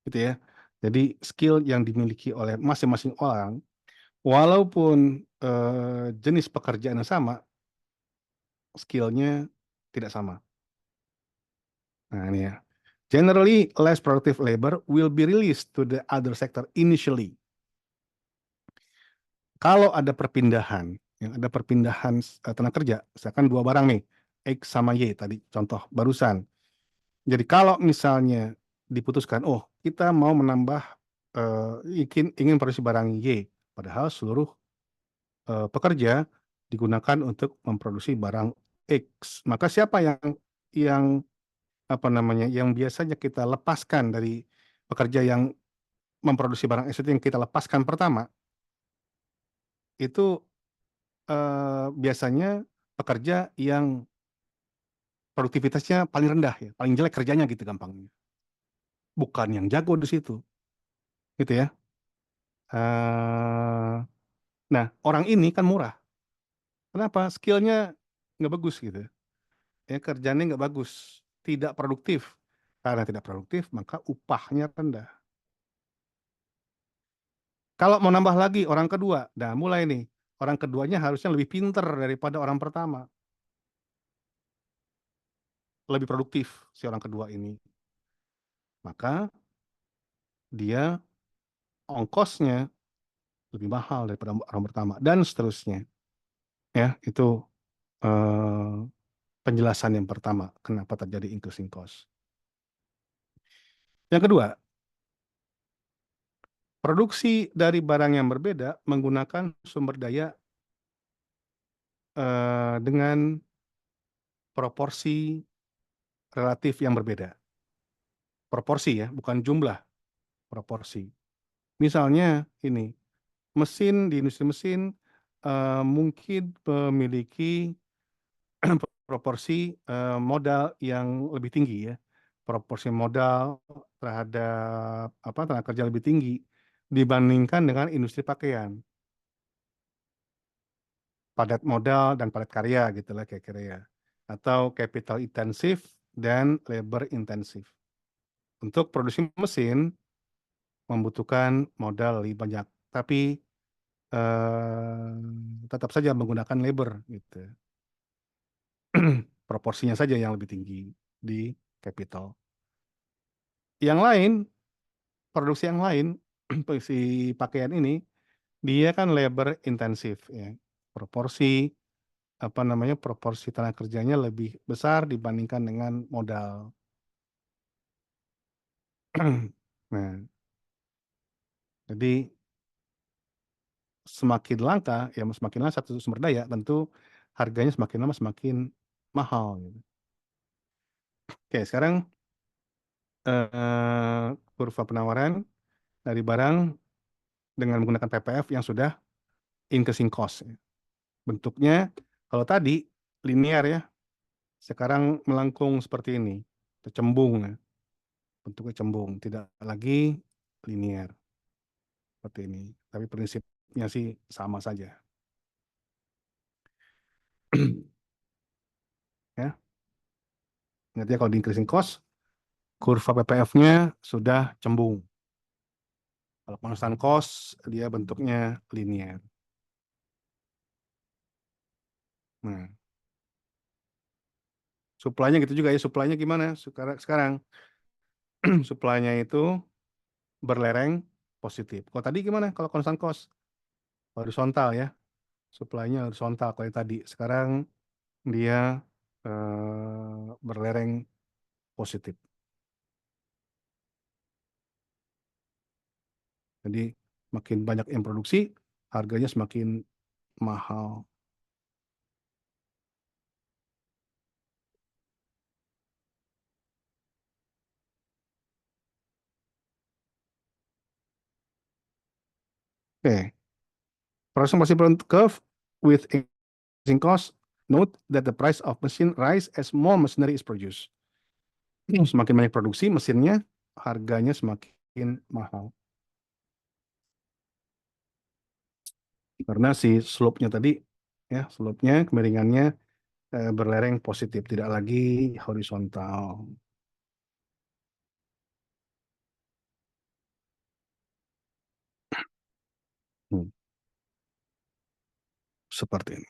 gitu ya. Jadi skill yang dimiliki oleh masing-masing orang, walaupun jenis pekerjaan yang sama, skillnya tidak sama. Nah ini ya. Generally, less productive labor will be released to the other sector initially. Kalau ada perpindahan, yang ada perpindahan tenaga kerja, misalkan dua barang nih, X sama Y tadi contoh barusan. Jadi kalau misalnya diputuskan, oh kita mau menambah ingin produksi barang Y, padahal seluruh pekerja digunakan untuk memproduksi barang X, maka siapa yang apa namanya, yang biasanya kita lepaskan dari pekerja yang memproduksi barang X itu yang kita lepaskan pertama, itu biasanya pekerja yang produktivitasnya paling rendah ya, paling jelek kerjanya gitu gampangnya. Bukan yang jago di situ, gitu ya. Eh, nah, orang ini kan murah. Kenapa? Skillnya nggak bagus gitu. Ya, kerjanya nggak bagus, tidak produktif. Karena tidak produktif, maka upahnya rendah. Kalau mau nambah lagi orang kedua, nah mulai nih. Orang keduanya harusnya lebih pinter daripada orang pertama. Lebih produktif si orang kedua ini. Maka dia ongkosnya lebih mahal daripada orang pertama dan seterusnya. Ya, itu eh, penjelasan yang pertama kenapa terjadi increasing cost. Yang kedua, produksi dari barang yang berbeda menggunakan sumber daya dengan proporsi relatif yang berbeda. Proporsi ya, bukan jumlah, proporsi. Misalnya ini, mesin di industri mesin mungkin memiliki proporsi modal yang lebih tinggi ya. Proporsi modal terhadap apa tenaga kerja lebih tinggi dibandingkan dengan industri pakaian. Padat modal dan padat karya gitu lah kira-kira ya. Atau capital intensif dan labor intensif. Untuk produksi mesin membutuhkan modal lebih banyak, tapi tetap saja menggunakan labor gitu. Proporsinya saja yang lebih tinggi di capital. Yang lain, produksi yang lain si pakaian ini dia kan labor intensif ya. Proporsi apa namanya proporsi tenaga kerjanya lebih besar dibandingkan dengan modal. Nah, jadi semakin langka ya semakin langka satu sumber daya tentu harganya semakin lama semakin mahal gitu. Oke, sekarang kurva penawaran dari barang dengan menggunakan PPF yang sudah increasing cost ya. Bentuknya kalau tadi linear ya, sekarang melengkung seperti ini, cembung ya. Bentuknya cembung, tidak lagi linear seperti ini. Tapi prinsipnya sih sama saja. Ya, ingatnya kalau di increasing cost, kurva PPF-nya sudah cembung. Kalau constant cost, dia bentuknya linear. Nah, supply-nya gitu juga ya. Supply-nya gimana? Sekarang supply-nya itu berlereng positif. Kalau tadi gimana? Kalau constant cost, horizontal ya. Supply-nya horizontal kalau yang tadi. Sekarang dia berlereng positif. Jadi makin banyak yang produksi, harganya semakin mahal. Oke, pricing possible curve with increasing cost. Note that the price of machine rise as more machinery is produced. Semakin banyak produksi mesinnya, harganya semakin mahal. Karena si slope-nya tadi, ya slope-nya, kemiringannya berlereng positif, tidak lagi horizontal. Hmm, seperti ini.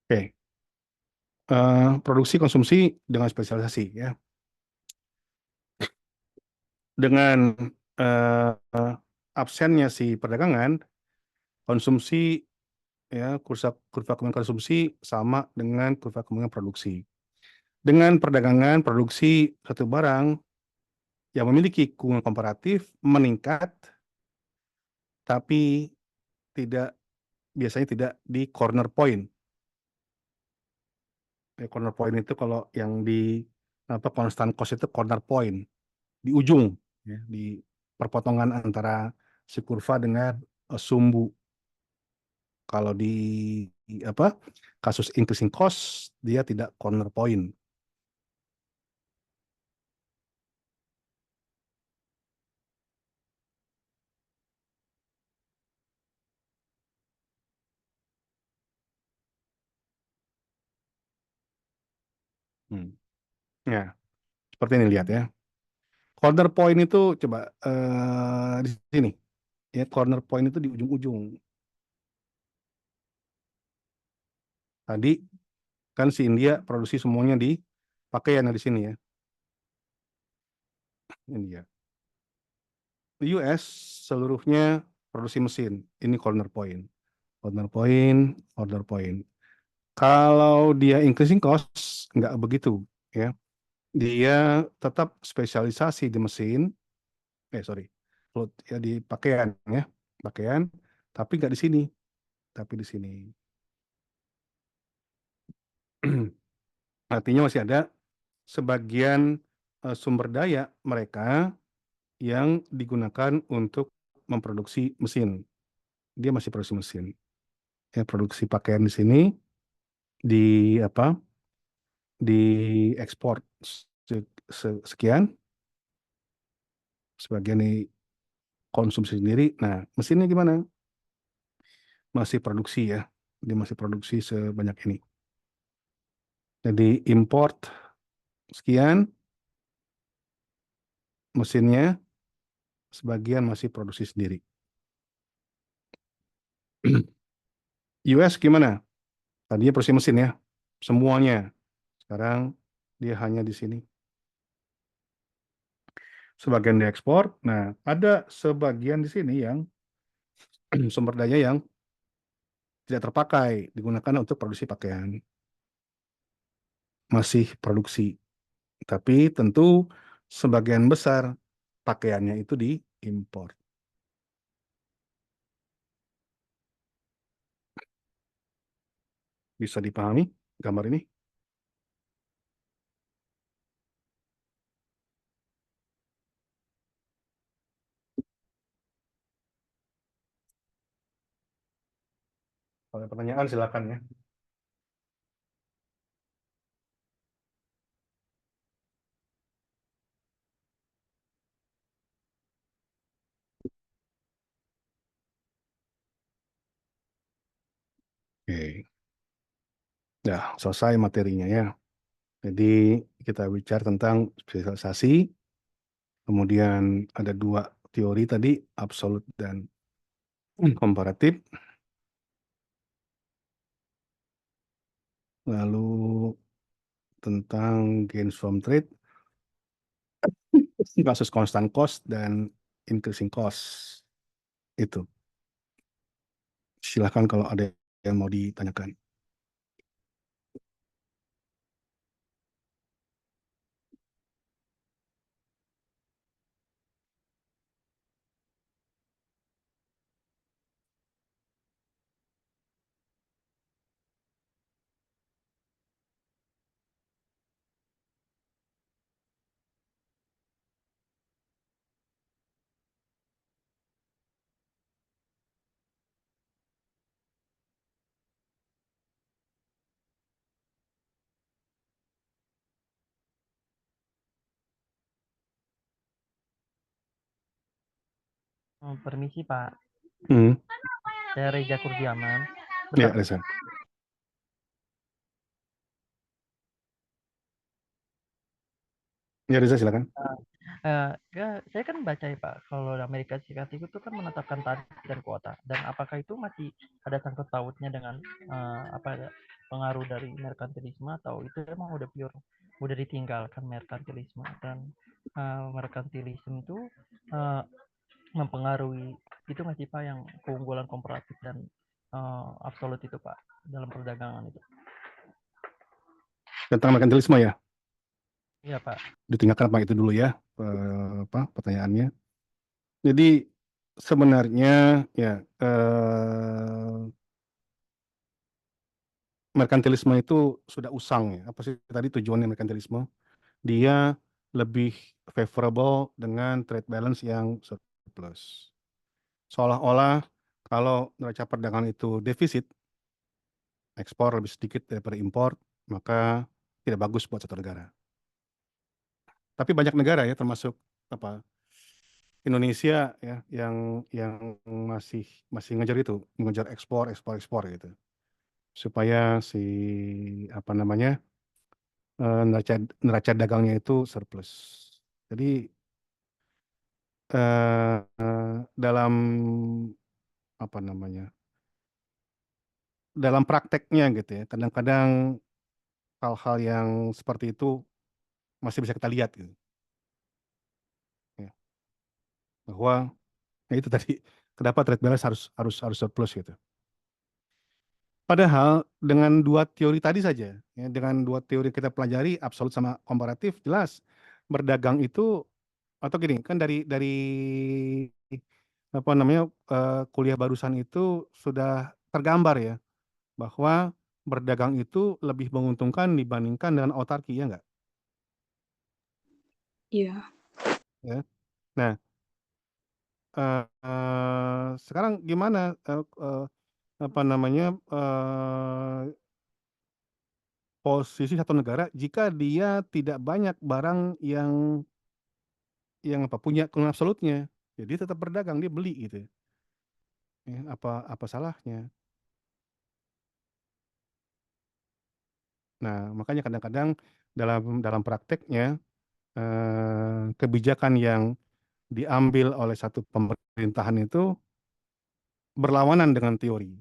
Oke, produksi konsumsi dengan spesialisasi ya. Dengan absennya si perdagangan, konsumsi ya kurva kurva kemungkinan konsumsi sama dengan kurva kemungkinan produksi. Dengan perdagangan produksi satu barang yang memiliki keunggulan komparatif meningkat, tapi tidak biasanya tidak di corner point. Corner point itu kalau yang di apa constant cost itu corner point di ujung ya, di perpotongan antara si kurva dengan sumbu. Kalau di apa kasus increasing cost dia tidak corner point. Hmm. Ya, seperti ini lihat ya. Corner point itu coba di sini. Ya, corner point itu di ujung-ujung. Tadi kan si India produksi semuanya di pakaian di sini ya. India. US seluruhnya produksi mesin. Ini corner point. Corner point, order point. Kalau dia increasing cost, nggak begitu. Ya. Dia tetap spesialisasi di mesin. Sorry. Ya di pakaian ya. Pakaian, tapi nggak di sini. Tapi di sini. Artinya masih ada sebagian sumber daya mereka yang digunakan untuk memproduksi mesin. Dia masih produksi mesin. Ya, produksi pakaian di sini di apa? Diekspor sekian, sebagian di konsumsi sendiri. Nah, mesinnya gimana? Masih produksi ya. Dia masih produksi sebanyak ini. Jadi import sekian, mesinnya sebagian masih produksi sendiri. US gimana? Tadinya produksi mesin ya, semuanya. Sekarang dia hanya di sini. Sebagian diekspor. Nah, ada sebagian di sini yang sumber daya yang tidak terpakai, digunakan untuk produksi pakaian. Masih produksi. Tapi tentu sebagian besar pakaiannya itu diimpor. Bisa dipahami gambar ini? Kalau ada pertanyaan silakan ya. Oke. Ya, selesai materinya ya. Jadi kita bicara tentang spesialisasi, kemudian ada dua teori tadi, absolut dan komparatif. Lalu tentang gains from trade, kasus constant cost dan increasing cost. Itu. Silahkan kalau ada yang mau ditanyakan. Permisi Pak, Hmm. saya Reza Kurdiaman. Ya, Bentar. Reza. Ya, Reza silakan. Saya kan baca ya Pak, kalau Amerika Serikat itu kan menetapkan tarif dan kuota. Dan apakah itu masih ada sangkut pautnya dengan apa pengaruh dari merkantilisme atau itu emang udah pure, udah ditinggalkan merkantilisme dan merkantilisme itu uh, mempengaruhi itu nggak sih Pak yang keunggulan komparatif dan absolut itu Pak dalam perdagangan itu? Tentang merkantilisme ya. Iya Pak. Ditinggalkan apa itu dulu ya, apa pertanyaannya. Jadi sebenarnya ya merkantilisme itu sudah usang ya. Apa sih tadi tujuannya merkantilisme? Dia lebih favorable dengan trade balance yang surplus. Seolah-olah kalau neraca perdagangan itu defisit, ekspor lebih sedikit daripada impor, maka tidak bagus buat satu negara. Tapi banyak negara ya, termasuk apa Indonesia ya, yang masih masih ngejar itu, mengejar ekspor, ekspor, ekspor gitu, supaya si apa namanya neraca neraca dagangnya itu surplus. Jadi dalam apa namanya, dalam prakteknya gitu ya, kadang-kadang hal-hal yang seperti itu masih bisa kita lihat gitu, ya. Bahwa ya itu tadi kenapa trade balance harus harus harus surplus gitu. Padahal dengan dua teori tadi saja, ya, dengan dua teori kita pelajari absolut sama komparatif, jelas berdagang itu atau gini kan dari apa namanya kuliah barusan itu sudah tergambar ya bahwa berdagang itu lebih menguntungkan dibandingkan dengan autarki ya enggak? Iya. Ya. Nah, sekarang gimana apa namanya posisi satu negara jika dia tidak banyak barang yang apa punya keuntungan absolutnya. Jadi tetap berdagang, dia beli gitu. Ya, apa salahnya? Nah, makanya kadang-kadang dalam prakteknya kebijakan yang diambil oleh satu pemerintahan itu berlawanan dengan teori.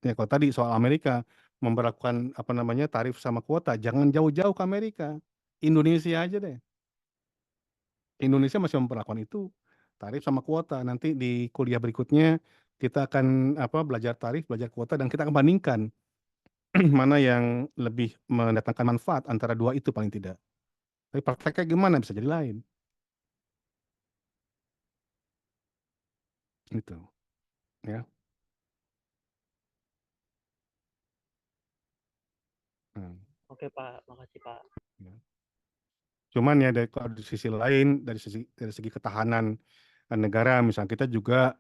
Ya, kalau tadi soal Amerika memberlakukan apa namanya tarif sama kuota, jangan jauh-jauh ke Amerika, Indonesia aja deh. Indonesia masih memperlakukan itu tarif sama kuota. Nanti di kuliah berikutnya kita akan belajar tarif, belajar kuota, dan kita akan bandingkan mana yang lebih mendatangkan manfaat antara dua itu paling tidak. Tapi prakteknya gimana bisa jadi lain. Gitu. Ya. Nah, Oke Pak, makasih Pak. ya. Cuman ya kalau di sisi lain dari segi ketahanan negara, misalnya kita juga,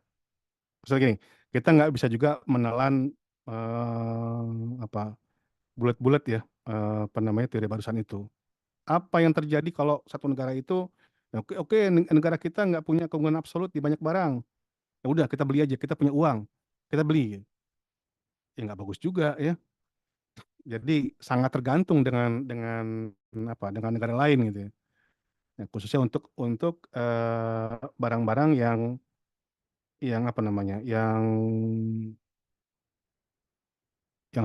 misalnya gini, kita nggak bisa juga menelan apa bulat-bulat ya apa namanya teori barusan itu. Apa yang terjadi kalau satu negara itu, ya oke negara kita nggak punya keunggulan absolut di banyak barang, ya udah kita beli aja, kita punya uang, kita beli, ya nggak bagus juga ya. Jadi sangat tergantung dengan negara lain gitu ya. Ya, khususnya untuk barang-barang yang apa namanya, yang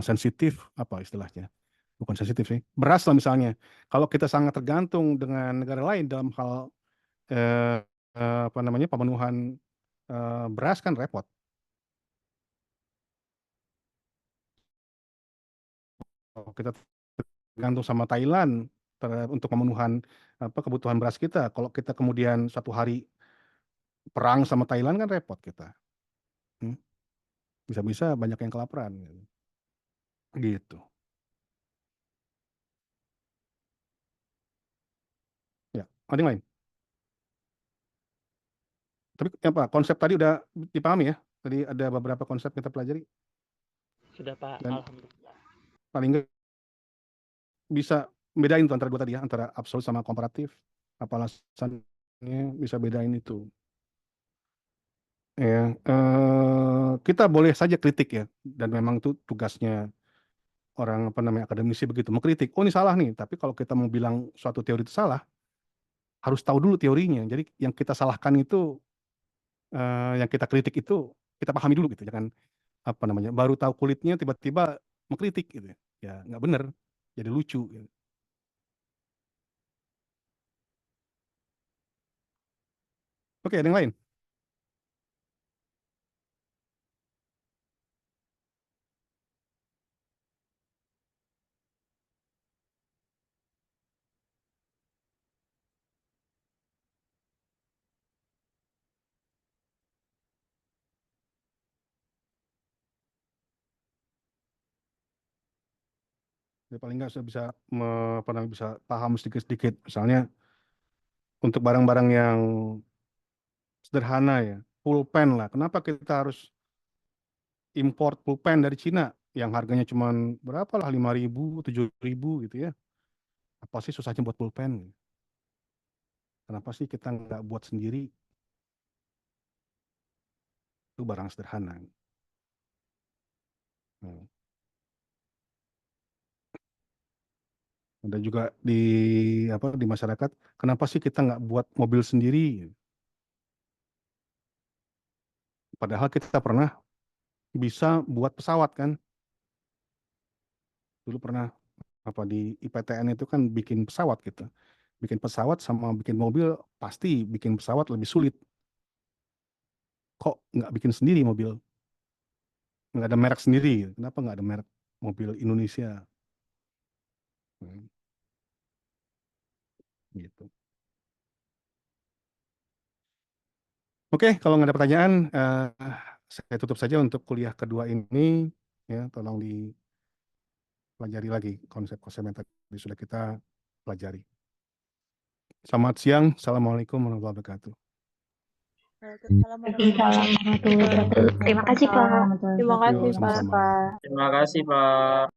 sensitif, apa istilahnya, bukan sensitif sih, beras lah misalnya. Kalau kita sangat tergantung dengan negara lain dalam hal eh, apa namanya pemenuhan beras, kan repot. Kalau kita tergantung sama Thailand untuk pemenuhan kebutuhan beras kita, kalau kita kemudian satu hari perang sama Thailand, kan repot kita. Hmm? Bisa-bisa banyak yang kelaparan gitu. Ya, ada yang lain. Tapi apa konsep tadi udah dipahami ya? Tadi ada beberapa konsep kita pelajari, Sudah Pak, dan alhamdulillah. paling nggak bisa bedain tuh antara dua tadi ya, antara absolut sama komparatif. Apa alasannya bisa bedain itu? Ya, kita boleh saja kritik ya, dan memang itu tugasnya orang apa namanya akademisi begitu, mengkritik. Oh ini salah nih, tapi kalau kita mau bilang suatu teori itu salah, harus tahu dulu teorinya. Jadi yang kita salahkan itu, yang kita kritik itu kita pahami dulu gitu, jangan apa namanya baru tahu kulitnya tiba-tiba mengkritik gitu ya. Ya nggak benar, jadi lucu gitu. Oke, ada yang lain. Ya, paling nggak sudah bisa apa namanya, bisa paham sedikit-sedikit. Misalnya untuk barang-barang yang sederhana ya, pulpen lah. Kenapa kita harus import pulpen dari Cina yang harganya cuma berapa lah, 5.000, 7.000 gitu ya? Apa sih susahnya buat pulpen? Kenapa sih kita nggak buat sendiri? Itu barang sederhana. Nah, ada juga di masyarakat, kenapa sih kita nggak buat mobil sendiri? Padahal kita pernah bisa buat pesawat kan? Dulu pernah di IPTN itu kan bikin pesawat gitu. Bikin pesawat sama bikin mobil, pasti bikin pesawat lebih sulit. Kok nggak bikin sendiri mobil? Nggak ada merek sendiri. Kenapa nggak ada merek mobil Indonesia? Hmm, gitu. Oke, kalau nggak ada pertanyaan, saya tutup saja untuk kuliah kedua ini. Ya, tolong dipelajari lagi konsep-konsep yang tadi sudah kita pelajari. Selamat siang. Assalamualaikum warahmatullahi wabarakatuh. Waalaikumsalam warahmatullahi wabarakatuh. Terima kasih Pak. Terima kasih, Yuk, Pak. sama-sama. Terima kasih, Pak.